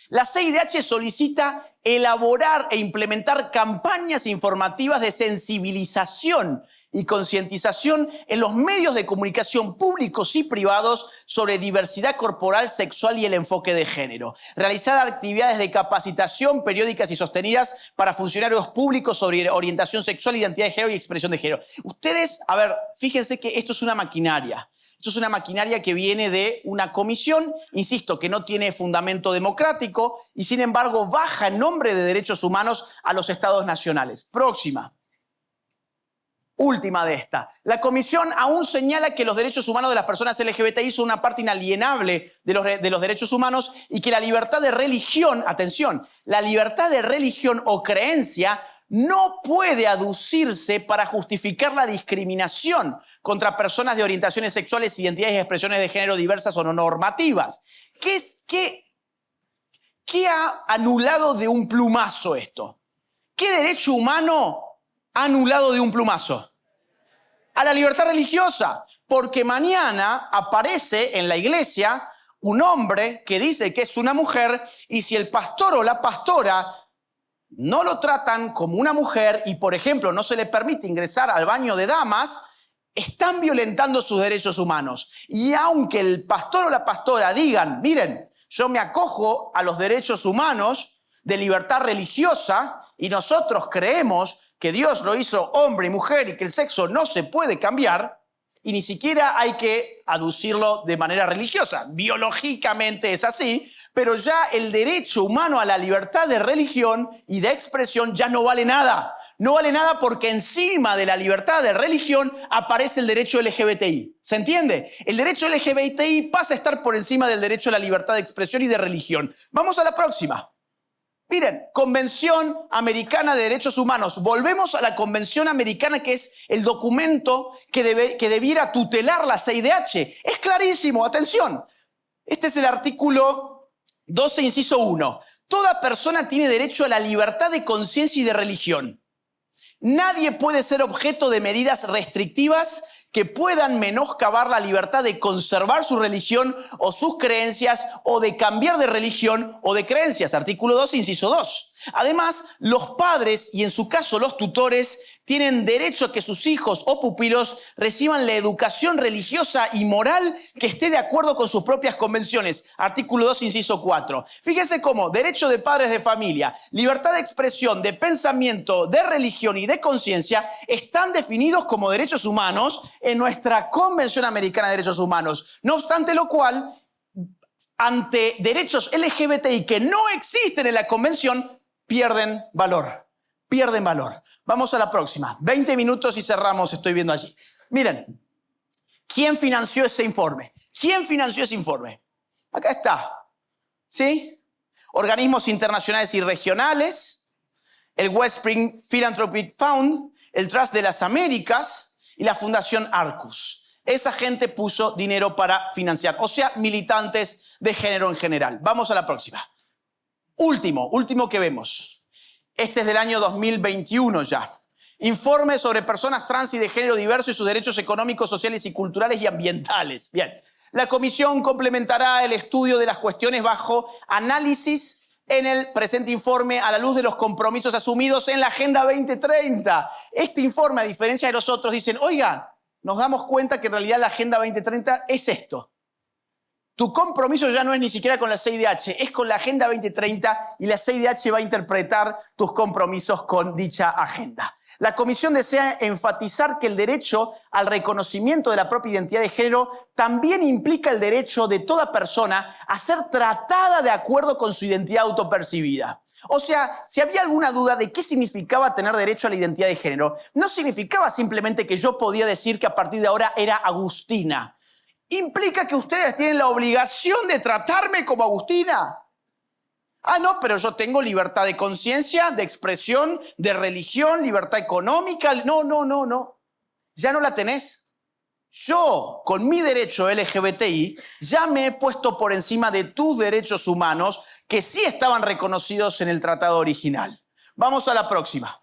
La CIDH solicita elaborar e implementar campañas informativas de sensibilización y concientización en los medios de comunicación públicos y privados sobre diversidad corporal, sexual y el enfoque de género. Realizar actividades de capacitación periódicas y sostenidas para funcionarios públicos sobre orientación sexual, identidad de género y expresión de género. Ustedes, a ver, fíjense que esto es una maquinaria. Esto es una maquinaria que viene de una comisión, insisto, que no tiene fundamento democrático y sin embargo baja en nombre de derechos humanos a los estados nacionales. Próxima. Última de esta. La comisión aún señala que los derechos humanos de las personas LGBTI son una parte inalienable de los derechos humanos y que la libertad de religión, atención, la libertad de religión o creencia no puede aducirse para justificar la discriminación contra personas de orientaciones sexuales, identidades y expresiones de género diversas o no normativas. ¿Qué ha anulado de un plumazo esto? ¿Qué derecho humano ha anulado de un plumazo? A la libertad religiosa, porque mañana aparece en la iglesia un hombre que dice que es una mujer y si el pastor o la pastora no lo tratan como una mujer y, por ejemplo, no se le permite ingresar al baño de damas, están violentando sus derechos humanos. Y aunque el pastor o la pastora digan, miren, yo me acojo a los derechos humanos de libertad religiosa y nosotros creemos que Dios lo hizo hombre y mujer y que el sexo no se puede cambiar, y ni siquiera hay que aducirlo de manera religiosa. Biológicamente es así, pero ya el derecho humano a la libertad de religión y de expresión ya no vale nada. No vale nada porque encima de la libertad de religión aparece el derecho LGBTI. ¿Se entiende? El derecho LGBTI pasa a estar por encima del derecho a la libertad de expresión y de religión. Vamos a la próxima. Miren, Convención Americana de Derechos Humanos. Volvemos a la Convención Americana, que es el documento que debiera tutelar la CIDH. Es clarísimo, atención. Este es el artículo 12, inciso 1. Toda persona tiene derecho a la libertad de conciencia y de religión. Nadie puede ser objeto de medidas restrictivas que puedan menoscabar la libertad de conservar su religión o sus creencias o de cambiar de religión o de creencias. Artículo 2, inciso 2. Además, los padres y en su caso los tutores tienen derecho a que sus hijos o pupilos reciban la educación religiosa y moral que esté de acuerdo con sus propias convenciones. Artículo 2, inciso 4. Fíjense cómo derecho de padres de familia, libertad de expresión, de pensamiento, de religión y de conciencia están definidos como derechos humanos en nuestra Convención Americana de Derechos Humanos. No obstante lo cual, ante derechos LGBTI que no existen en la Convención, pierden valor. Pierden valor. Vamos a la próxima. 20 minutos y cerramos, estoy viendo allí. Miren, ¿quién financió ese informe? ¿Quién financió ese informe? Acá está. ¿Sí? Organismos internacionales y regionales, el Wellspring Philanthropic Fund, el Trust de las Américas y la Fundación Arcus. Esa gente puso dinero para financiar, o sea, militantes de género en general. Vamos a la próxima. Último que vemos. Este es del año 2021 ya. Informe sobre personas trans y de género diverso y sus derechos económicos, sociales y culturales y ambientales. Bien. La comisión complementará el estudio de las cuestiones bajo análisis en el presente informe a la luz de los compromisos asumidos en la Agenda 2030. Este informe, a diferencia de los otros, dicen, oigan, nos damos cuenta que en realidad la Agenda 2030 es esto. Tu compromiso ya no es ni siquiera con la CIDH, es con la Agenda 2030 y la CIDH va a interpretar tus compromisos con dicha agenda. La Comisión desea enfatizar que el derecho al reconocimiento de la propia identidad de género también implica el derecho de toda persona a ser tratada de acuerdo con su identidad autopercibida. O sea, si había alguna duda de qué significaba tener derecho a la identidad de género, no significaba simplemente que yo podía decir que a partir de ahora era Agustina. Implica que ustedes tienen la obligación de tratarme como Agustina. Ah, no, pero yo tengo libertad de conciencia, de expresión, de religión, libertad económica. No. Ya no la tenés. Yo, con mi derecho LGBTI, ya me he puesto por encima de tus derechos humanos que sí estaban reconocidos en el tratado original. Vamos a la próxima.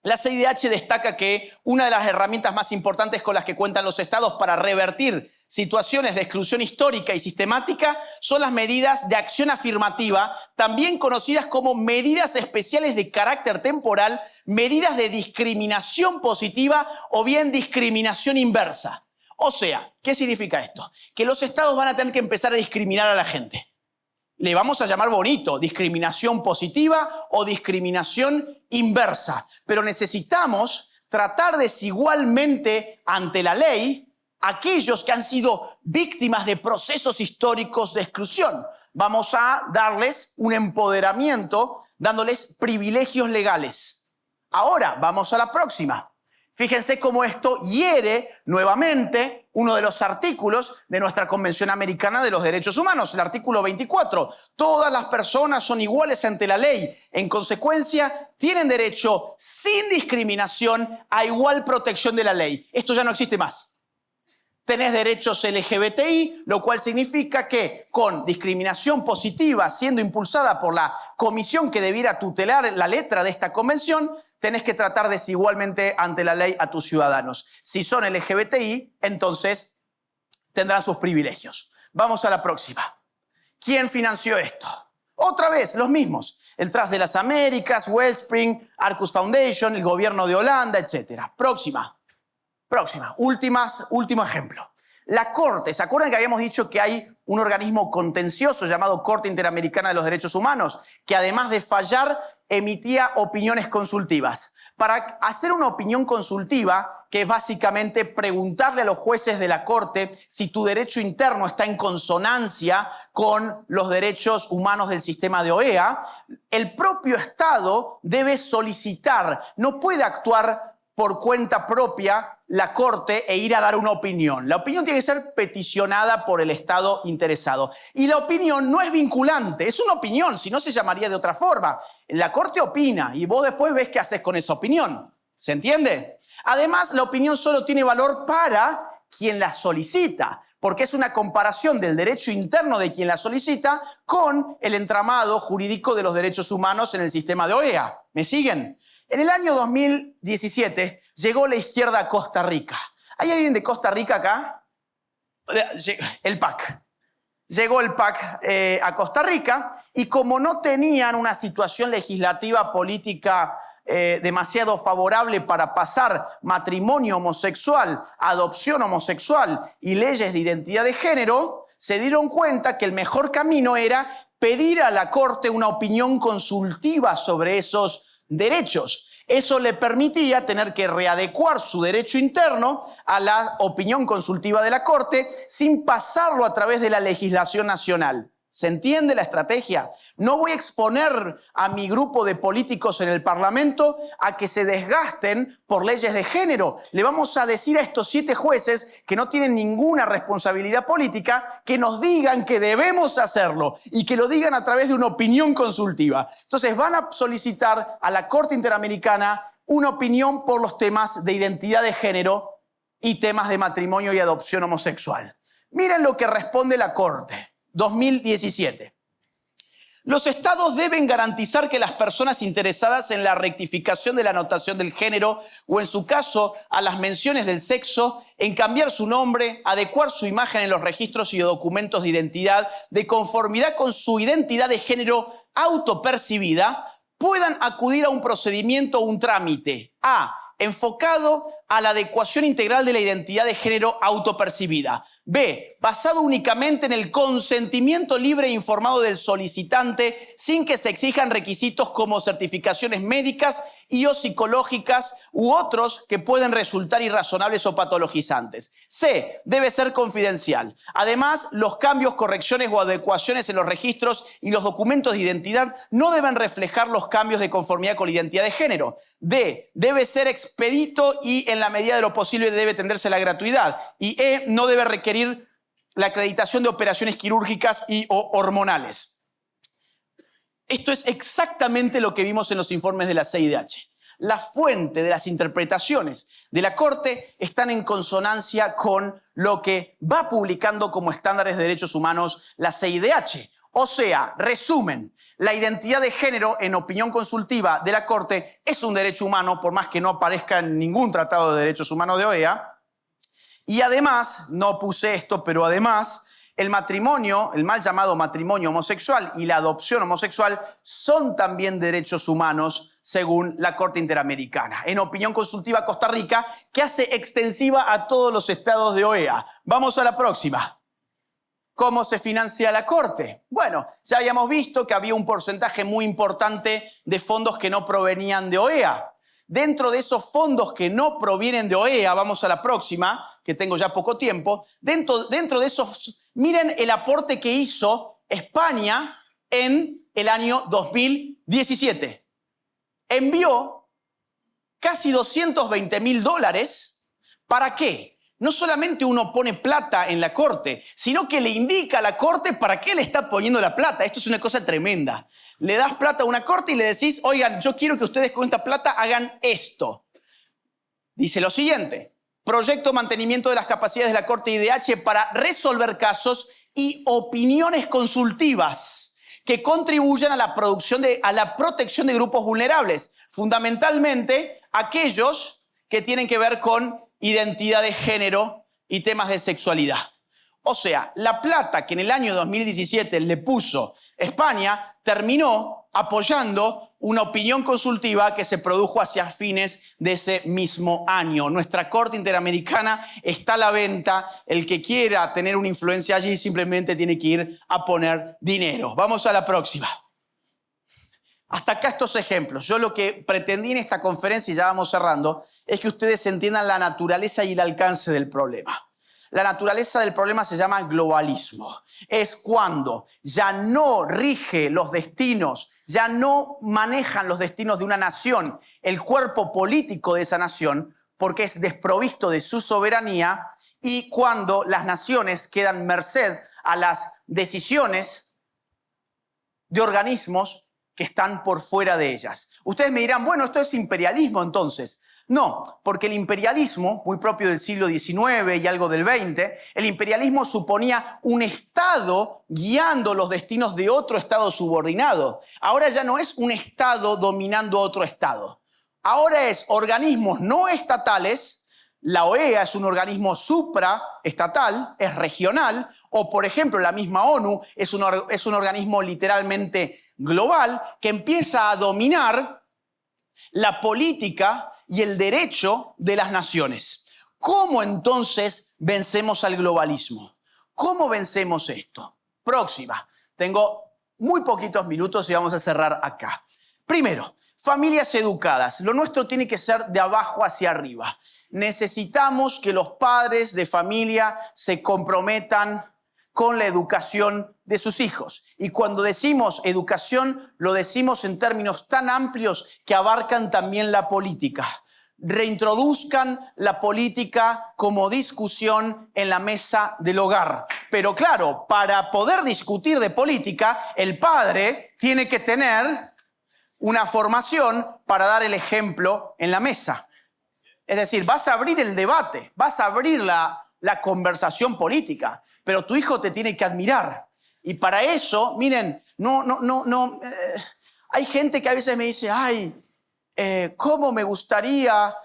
La CIDH destaca que una de las herramientas más importantes con las que cuentan los estados para revertir situaciones de exclusión histórica y sistemática son las medidas de acción afirmativa, también conocidas como medidas especiales de carácter temporal, medidas de discriminación positiva o bien discriminación inversa. O sea, ¿qué significa esto? Que los estados van a tener que empezar a discriminar a la gente. Le vamos a llamar bonito, discriminación positiva o discriminación inversa. Pero necesitamos tratar desigualmente ante la ley a aquellos que han sido víctimas de procesos históricos de exclusión. Vamos a darles un empoderamiento, dándoles privilegios legales. Ahora, vamos a la próxima. Fíjense cómo esto hiere nuevamente uno de los artículos de nuestra Convención Americana de los Derechos Humanos, el artículo 24. Todas las personas son iguales ante la ley. En consecuencia, tienen derecho sin discriminación a igual protección de la ley. Esto ya no existe más. Tenés derechos LGBTI, lo cual significa que con discriminación positiva siendo impulsada por la comisión que debiera tutelar la letra de esta convención, tenés que tratar desigualmente ante la ley a tus ciudadanos. Si son LGBTI, entonces tendrán sus privilegios. Vamos a la próxima. ¿Quién financió esto? Otra vez, los mismos. El Trust de las Américas, Wellspring, Arcus Foundation, el gobierno de Holanda, etc. Próxima. Último ejemplo. La Corte, ¿se acuerdan que habíamos dicho que hay un organismo contencioso llamado Corte Interamericana de los Derechos Humanos, que además de fallar, emitía opiniones consultivas? Para hacer una opinión consultiva, que es básicamente preguntarle a los jueces de la Corte si tu derecho interno está en consonancia con los derechos humanos del sistema de OEA, el propio Estado debe solicitar, no puede actuar por cuenta propia la Corte e ir a dar una opinión. La opinión tiene que ser peticionada por el Estado interesado. Y la opinión no es vinculante, es una opinión, si no se llamaría de otra forma. La Corte opina y vos después ves qué haces con esa opinión. ¿Se entiende? Además, la opinión solo tiene valor para quien la solicita, porque es una comparación del derecho interno de quien la solicita con el entramado jurídico de los derechos humanos en el sistema de OEA. ¿Me siguen? En el año 2017 llegó la izquierda a Costa Rica. ¿Hay alguien de Costa Rica acá? El PAC. Llegó el PAC a Costa Rica y como no tenían una situación legislativa política demasiado favorable para pasar matrimonio homosexual, adopción homosexual y leyes de identidad de género, se dieron cuenta que el mejor camino era pedir a la Corte una opinión consultiva sobre esos derechos. Eso le permitía tener que readecuar su derecho interno a la opinión consultiva de la Corte sin pasarlo a través de la legislación nacional. ¿Se entiende la estrategia? No voy a exponer a mi grupo de políticos en el Parlamento a que se desgasten por leyes de género. Le vamos a decir a estos 7 jueces que no tienen ninguna responsabilidad política que nos digan que debemos hacerlo y que lo digan a través de una opinión consultiva. Entonces van a solicitar a la Corte Interamericana una opinión por los temas de identidad de género y temas de matrimonio y adopción homosexual. Miren lo que responde la Corte. 2017. Los estados deben garantizar que las personas interesadas en la rectificación de la anotación del género o, en su caso, a las menciones del sexo, en cambiar su nombre, adecuar su imagen en los registros y documentos de identidad de conformidad con su identidad de género autopercibida, puedan acudir a un procedimiento o un trámite enfocado a la adecuación integral de la identidad de género autopercibida. B, basado únicamente en el consentimiento libre e informado del solicitante, sin que se exijan requisitos como certificaciones médicas y o psicológicas u otros que pueden resultar irrazonables o patologizantes. C, debe ser confidencial. Además, los cambios, correcciones o adecuaciones en los registros y los documentos de identidad no deben reflejar los cambios de conformidad con la identidad de género. D, debe ser expedito y en la medida de lo posible debe tenderse a la gratuidad. Y E, no debe requerir la acreditación de operaciones quirúrgicas y o hormonales. Esto es exactamente lo que vimos en los informes de la CIDH. La fuente de las interpretaciones de la Corte están en consonancia con lo que va publicando como estándares de derechos humanos la CIDH. O sea, resumen, la identidad de género en opinión consultiva de la Corte es un derecho humano, por más que no aparezca en ningún tratado de derechos humanos de OEA. Y además, no puse esto, pero además, el matrimonio, el mal llamado matrimonio homosexual y la adopción homosexual son también derechos humanos según la Corte Interamericana. En opinión consultiva Costa Rica, que hace extensiva a todos los estados de OEA. Vamos a la próxima. ¿Cómo se financia la Corte? Bueno, ya habíamos visto que había un porcentaje muy importante de fondos que no provenían de OEA. Dentro de esos fondos que no provienen de OEA, vamos a la próxima, que tengo ya poco tiempo, dentro de esos, miren el aporte que hizo España en el año 2017. Envió casi $220.000. ¿Para qué? No solamente uno pone plata en la Corte, sino que le indica a la Corte para qué le está poniendo la plata. Esto es una cosa tremenda. Le das plata a una Corte y le decís, oigan, yo quiero que ustedes con esta plata hagan esto. Dice lo siguiente: proyecto mantenimiento de las capacidades de la Corte IDH para resolver casos y opiniones consultivas que contribuyan a la protección de grupos vulnerables, fundamentalmente aquellos que tienen que ver con identidad de género y temas de sexualidad. O sea, la plata que en el año 2017 le puso España terminó apoyando una opinión consultiva que se produjo hacia fines de ese mismo año. Nuestra Corte Interamericana está a la venta. El que quiera tener una influencia allí simplemente tiene que ir a poner dinero. Vamos a la próxima. Hasta acá estos ejemplos. Yo lo que pretendí en esta conferencia, y ya vamos cerrando, es que ustedes entiendan la naturaleza y el alcance del problema. La naturaleza del problema se llama globalismo. Es cuando ya no rige los destinos, ya no manejan los destinos de una nación, el cuerpo político de esa nación, porque es desprovisto de su soberanía, y cuando las naciones quedan merced a las decisiones de organismos que están por fuera de ellas. Ustedes me dirán, bueno, esto es imperialismo entonces. No, porque el imperialismo, muy propio del siglo XIX y algo del XX, el imperialismo suponía un Estado guiando los destinos de otro Estado subordinado. Ahora ya no es un Estado dominando otro Estado. Ahora es organismos no estatales. La OEA es un organismo supraestatal, es regional, o por ejemplo la misma ONU es un organismo literalmente global que empieza a dominar la política y el derecho de las naciones. ¿Cómo entonces vencemos al globalismo? ¿Cómo vencemos esto? Próxima. Tengo muy poquitos minutos y vamos a cerrar acá. Primero, familias educadas. Lo nuestro tiene que ser de abajo hacia arriba. Necesitamos que los padres de familia se comprometan con la educación de sus hijos. Y cuando decimos educación, lo decimos en términos tan amplios que abarcan también la política. Reintroduzcan la política como discusión en la mesa del hogar. Pero claro, para poder discutir de política, el padre tiene que tener una formación para dar el ejemplo en la mesa. Es decir, vas a abrir el debate, vas a abrir la conversación política, pero tu hijo te tiene que admirar. Y para eso, miren, hay gente que a veces me dice, ay, cómo me gustaría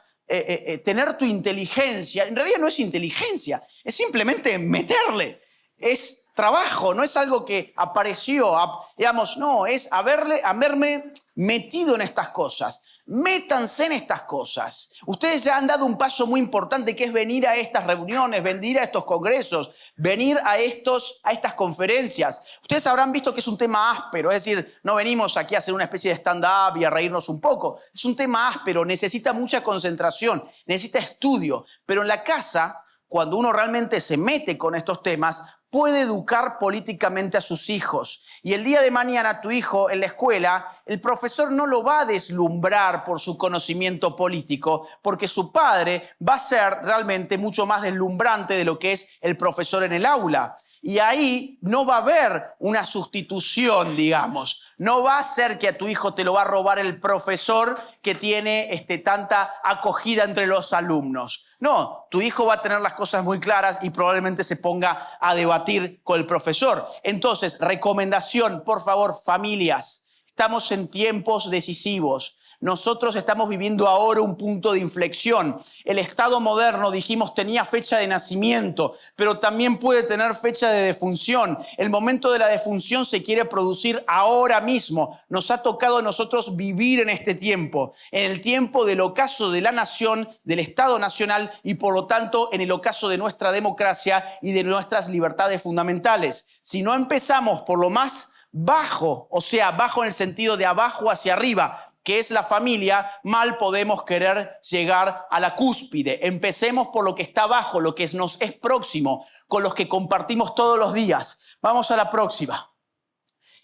tener tu inteligencia. En realidad no es inteligencia, es simplemente meterle. Es trabajo, no es algo que apareció, digamos, no, es haberme metido en estas cosas. Métanse en estas cosas. Ustedes ya han dado un paso muy importante, que es venir a estas reuniones, venir a estos congresos, venir a estas conferencias. Ustedes habrán visto que es un tema áspero, es decir, no venimos aquí a hacer una especie de stand-up y a reírnos un poco. Es un tema áspero, necesita mucha concentración, necesita estudio. Pero en la casa, cuando uno realmente se mete con estos temas, puede educar políticamente a sus hijos. Y el día de mañana tu hijo en la escuela, el profesor no lo va a deslumbrar por su conocimiento político, porque su padre va a ser realmente mucho más deslumbrante de lo que es el profesor en el aula. Y ahí no va a haber una sustitución, digamos. No va a ser que a tu hijo te lo va a robar el profesor que tiene tanta acogida entre los alumnos. No, tu hijo va a tener las cosas muy claras y probablemente se ponga a debatir con el profesor. Entonces, recomendación, por favor, familias. Estamos en tiempos decisivos. Nosotros estamos viviendo ahora un punto de inflexión. El Estado moderno, dijimos, tenía fecha de nacimiento, pero también puede tener fecha de defunción. El momento de la defunción se quiere producir ahora mismo. Nos ha tocado a nosotros vivir en este tiempo, en el tiempo del ocaso de la nación, del Estado nacional y por lo tanto en el ocaso de nuestra democracia y de nuestras libertades fundamentales. Si no empezamos por lo más bajo, o sea, bajo en el sentido de abajo hacia arriba, que es la familia, mal podemos querer llegar a la cúspide. Empecemos por lo que está abajo, lo que nos es próximo, con los que compartimos todos los días. Vamos a la próxima.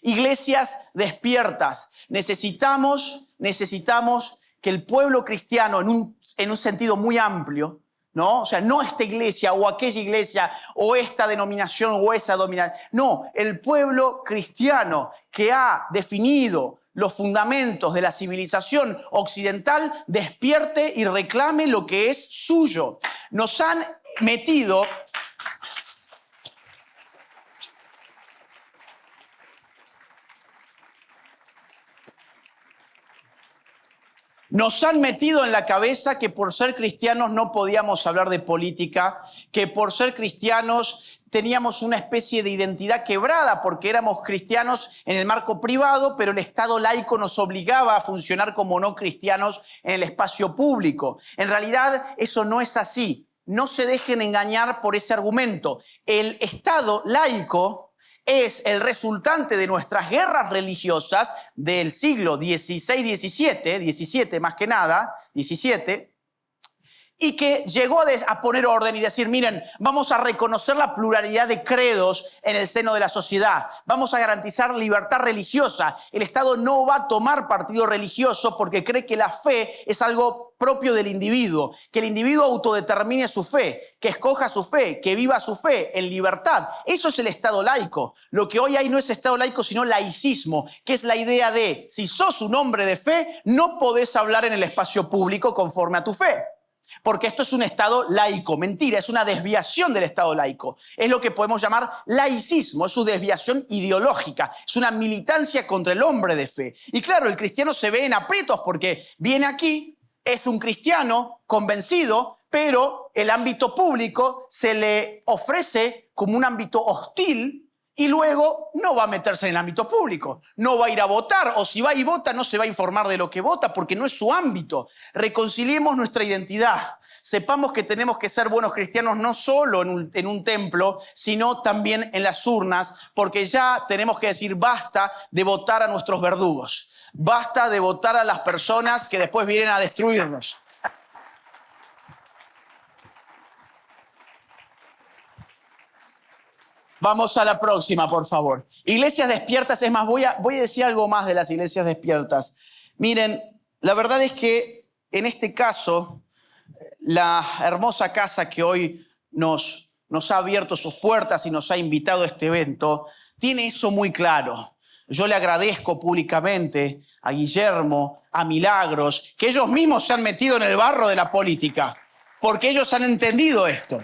Iglesias despiertas. Necesitamos que el pueblo cristiano, en un sentido muy amplio, ¿no? O sea, no esta iglesia o aquella iglesia o esta denominación o esa denominación. No, el pueblo cristiano que ha definido los fundamentos de la civilización occidental despierte y reclame lo que es suyo. Nos han metido en la cabeza que por ser cristianos no podíamos hablar de política, que por ser cristianos teníamos una especie de identidad quebrada porque éramos cristianos en el marco privado, pero el Estado laico nos obligaba a funcionar como no cristianos en el espacio público. En realidad eso no es así. No se dejen engañar por ese argumento. El Estado laico es el resultante de nuestras guerras religiosas del siglo XVI, XVII más que nada, XVII, y que llegó a poner orden y decir, miren, vamos a reconocer la pluralidad de credos en el seno de la sociedad, vamos a garantizar libertad religiosa. El Estado no va a tomar partido religioso porque cree que la fe es algo propio del individuo, que el individuo autodetermine su fe, que escoja su fe, que viva su fe en libertad. Eso es el Estado laico. Lo que hoy hay no es Estado laico, sino laicismo, que es la idea de, si sos un hombre de fe, no podés hablar en el espacio público conforme a tu fe. Porque esto es un Estado laico. Mentira, es una desviación del Estado laico. Es lo que podemos llamar laicismo, es su desviación ideológica, es una militancia contra el hombre de fe. Y claro, el cristiano se ve en aprietos porque viene aquí, es un cristiano convencido, pero el ámbito público se le ofrece como un ámbito hostil y luego no va a meterse en el ámbito público, no va a ir a votar, o si va y vota no se va a informar de lo que vota porque no es su ámbito. Reconciliemos nuestra identidad, sepamos que tenemos que ser buenos cristianos no solo en un templo, sino también en las urnas, porque ya tenemos que decir basta de votar a nuestros verdugos, basta de votar a las personas que después vienen a destruirnos. Vamos a la próxima, por favor. Iglesias despiertas, es más, voy a decir algo más de las iglesias despiertas. Miren, la verdad es que en este caso, la hermosa casa que hoy nos ha abierto sus puertas y nos ha invitado a este evento, tiene eso muy claro. Yo le agradezco públicamente a Guillermo, a Milagros, que ellos mismos se han metido en el barro de la política, porque ellos han entendido esto.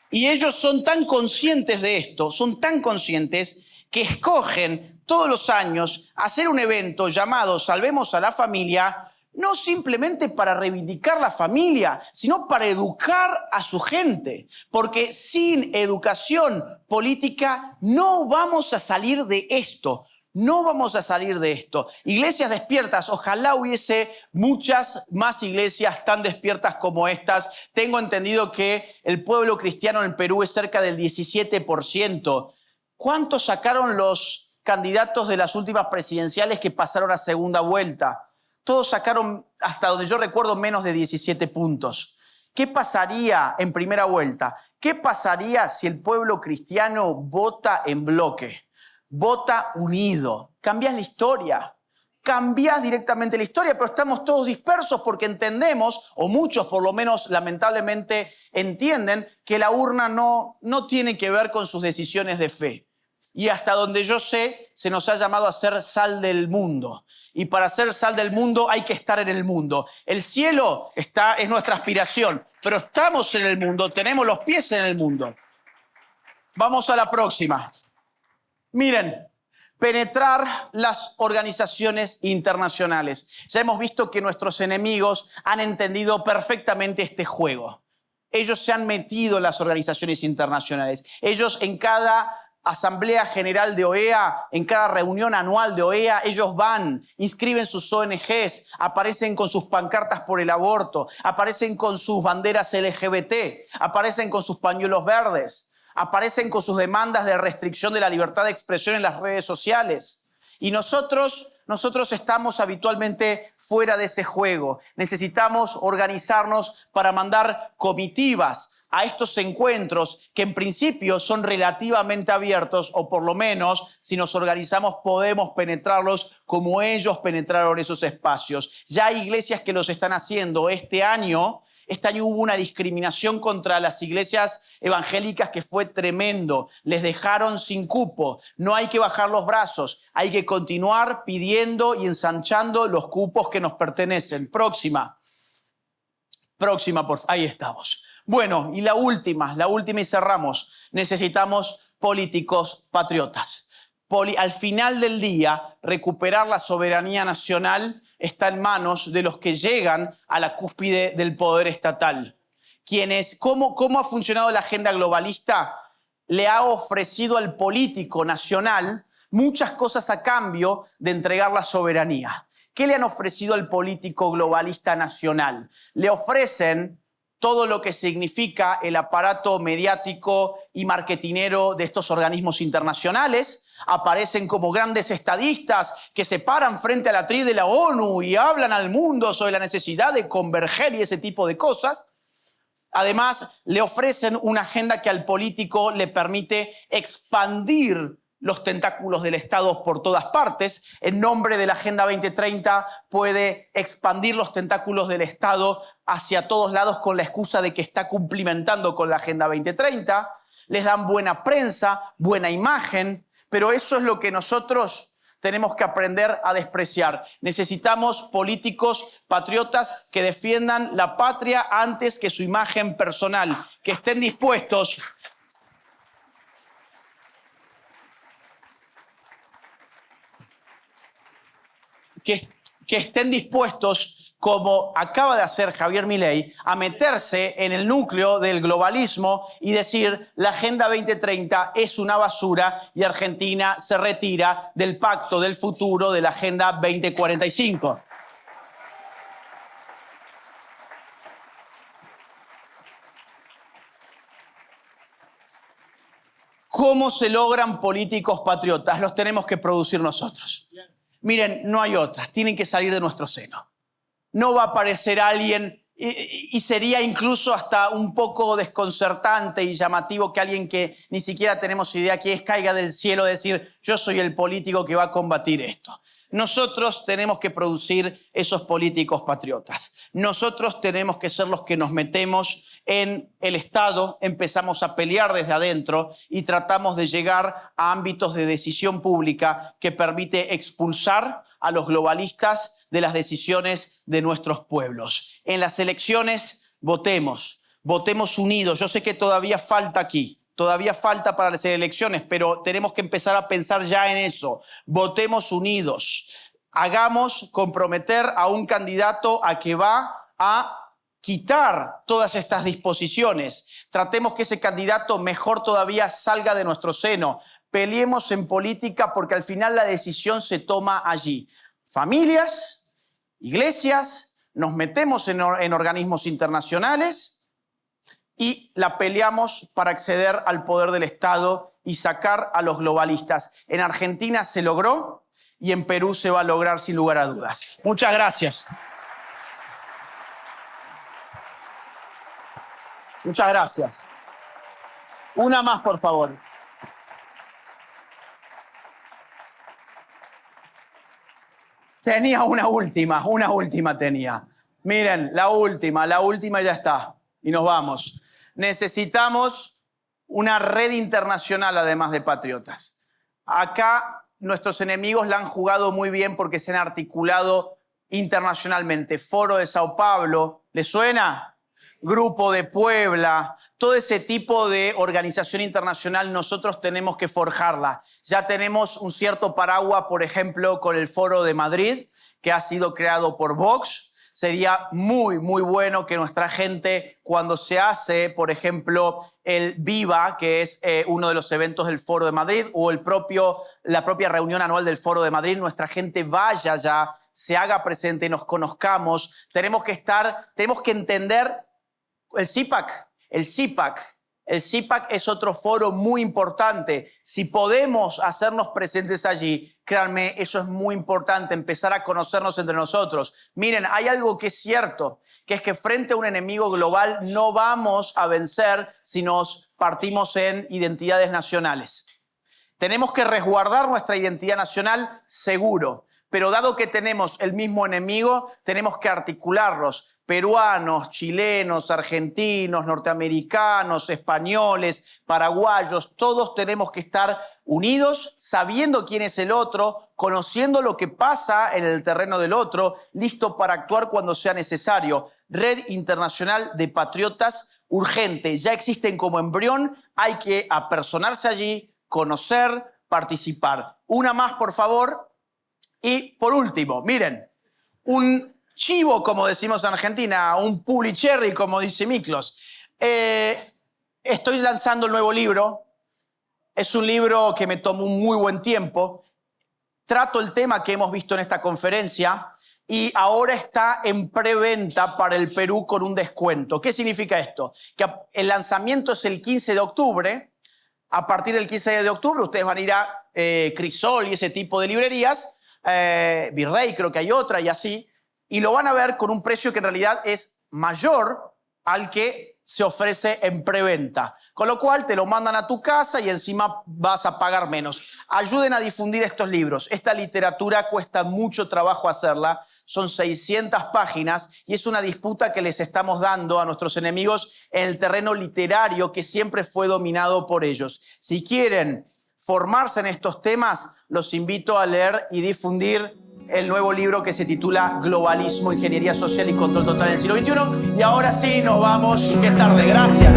Y ellos son tan conscientes de esto, son tan conscientes que escogen todos los años hacer un evento llamado Salvemos a la Familia, no simplemente para reivindicar la familia, sino para educar a su gente. Porque sin educación política no vamos a salir de esto. No vamos a salir de esto. Iglesias despiertas, ojalá hubiese muchas más iglesias tan despiertas como estas. Tengo entendido que el pueblo cristiano en Perú es cerca del 17%. ¿Cuántos sacaron los candidatos de las últimas presidenciales que pasaron a segunda vuelta? Todos sacaron, hasta donde yo recuerdo, menos de 17 puntos. ¿Qué pasaría en primera vuelta? ¿Qué pasaría si el pueblo cristiano vota en bloque? Vota unido. Cambias la historia. Cambias directamente la historia, pero estamos todos dispersos porque entendemos, o muchos por lo menos lamentablemente entienden, que la urna no tiene que ver con sus decisiones de fe. Y hasta donde yo sé, se nos ha llamado a ser sal del mundo. Y para ser sal del mundo hay que estar en el mundo. El cielo es nuestra aspiración, pero estamos en el mundo, tenemos los pies en el mundo. Vamos a la próxima. Miren, penetrar las organizaciones internacionales. Ya hemos visto que nuestros enemigos han entendido perfectamente este juego. Ellos se han metido en las organizaciones internacionales. Ellos en cada Asamblea General de OEA, en cada reunión anual de OEA, ellos van, inscriben sus ONGs, aparecen con sus pancartas por el aborto, aparecen con sus banderas LGBT, aparecen con sus pañuelos verdes, aparecen con sus demandas de restricción de la libertad de expresión en las redes sociales. Y nosotros estamos habitualmente fuera de ese juego. Necesitamos organizarnos para mandar comitivas a estos encuentros que en principio son relativamente abiertos, o por lo menos, si nos organizamos, podemos penetrarlos como ellos penetraron esos espacios. Ya hay iglesias que los están haciendo. Este año hubo una discriminación contra las iglesias evangélicas que fue tremendo. Les dejaron sin cupo. No hay que bajar los brazos. Hay que continuar pidiendo y ensanchando los cupos que nos pertenecen. Próxima, ahí estamos. Bueno, y la última y cerramos. Necesitamos políticos patriotas. Al final del día, recuperar la soberanía nacional está en manos de los que llegan a la cúspide del poder estatal. ¿Cómo ha funcionado la agenda globalista? Le ha ofrecido al político nacional muchas cosas a cambio de entregar la soberanía. ¿Qué le han ofrecido al político globalista nacional? Le ofrecen todo lo que significa el aparato mediático y marketinero de estos organismos internacionales. Aparecen como grandes estadistas que se paran frente a la atril de la ONU y hablan al mundo sobre la necesidad de converger y ese tipo de cosas. Además, le ofrecen una agenda que al político le permite expandir los tentáculos del Estado por todas partes. En nombre de la Agenda 2030 puede expandir los tentáculos del Estado hacia todos lados con la excusa de que está cumplimentando con la Agenda 2030. Les dan buena prensa, buena imagen, pero eso es lo que nosotros tenemos que aprender a despreciar. Necesitamos políticos patriotas que defiendan la patria antes que su imagen personal, que estén dispuestos que estén dispuestos, como acaba de hacer Javier Milei, a meterse en el núcleo del globalismo y decir la Agenda 2030 es una basura y Argentina se retira del pacto del futuro de la Agenda 2045. ¿Cómo se logran políticos patriotas? Los tenemos que producir nosotros. Miren, no hay otras, tienen que salir de nuestro seno. No va a aparecer alguien Y sería incluso hasta un poco desconcertante y llamativo que alguien que ni siquiera tenemos idea quién es caiga del cielo a decir yo soy el político que va a combatir esto. Nosotros tenemos que producir esos políticos patriotas. Nosotros tenemos que ser los que nos metemos en el Estado, empezamos a pelear desde adentro y tratamos de llegar a ámbitos de decisión pública que permite expulsar a los globalistas de las decisiones de nuestros pueblos. En las elecciones votemos unidos. Yo sé que todavía falta aquí. Todavía falta para las elecciones, pero tenemos que empezar a pensar ya en eso. Votemos unidos. Hagamos comprometer a un candidato a que va a quitar todas estas disposiciones. Tratemos que ese candidato mejor todavía salga de nuestro seno. Peleemos en política porque al final la decisión se toma allí. Familias, iglesias, nos metemos en organismos internacionales y la peleamos para acceder al poder del Estado y sacar a los globalistas. En Argentina se logró y en Perú se va a lograr sin lugar a dudas. Muchas gracias. Muchas gracias. Una más, por favor. Tenía una última tenía. Miren, la última ya está. Y nos vamos. Necesitamos una red internacional, además de patriotas. Acá nuestros enemigos la han jugado muy bien porque se han articulado internacionalmente. Foro de Sao Paulo, ¿les suena? Grupo de Puebla, todo ese tipo de organización internacional nosotros tenemos que forjarla. Ya tenemos un cierto paraguas, por ejemplo, con el Foro de Madrid, que ha sido creado por Vox. Sería muy, muy bueno que nuestra gente, cuando se hace, por ejemplo, el Viva, que es uno de los eventos del Foro de Madrid, o la propia reunión anual del Foro de Madrid, nuestra gente vaya ya, se haga presente, nos conozcamos. Tenemos que entender el CIPAC. El CIPAC es otro foro muy importante. Si podemos hacernos presentes allí, créanme, eso es muy importante, empezar a conocernos entre nosotros. Miren, hay algo que es cierto, que es que frente a un enemigo global no vamos a vencer si nos partimos en identidades nacionales. Tenemos que resguardar nuestra identidad nacional, seguro, pero dado que tenemos el mismo enemigo, tenemos que articularlos. Peruanos, chilenos, argentinos, norteamericanos, españoles, paraguayos, todos tenemos que estar unidos, sabiendo quién es el otro, conociendo lo que pasa en el terreno del otro, listo para actuar cuando sea necesario. Red Internacional de Patriotas urgente, ya existen como embrión, hay que apersonarse allí, conocer, participar. Una más, por favor. Y por último, miren, un chivo, como decimos en Argentina, un pulicherry, como dice Miklos. Estoy lanzando el nuevo libro. Es un libro que me tomó un muy buen tiempo. Trato el tema que hemos visto en esta conferencia y ahora está en preventa para el Perú con un descuento. ¿Qué significa esto? Que el lanzamiento es el 15 de octubre. A partir del 15 de octubre ustedes van a ir a Crisol y ese tipo de librerías. Virrey, creo que hay otra y así. Y lo van a ver con un precio que en realidad es mayor al que se ofrece en preventa. Con lo cual te lo mandan a tu casa y encima vas a pagar menos. Ayuden a difundir estos libros. Esta literatura cuesta mucho trabajo hacerla. Son 600 páginas y es una disputa que les estamos dando a nuestros enemigos en el terreno literario que siempre fue dominado por ellos. Si quieren formarse en estos temas, los invito a leer y difundir el nuevo libro que se titula Globalismo, Ingeniería Social y Control Total en el siglo XXI. Y ahora sí, nos vamos. Qué tarde. Gracias.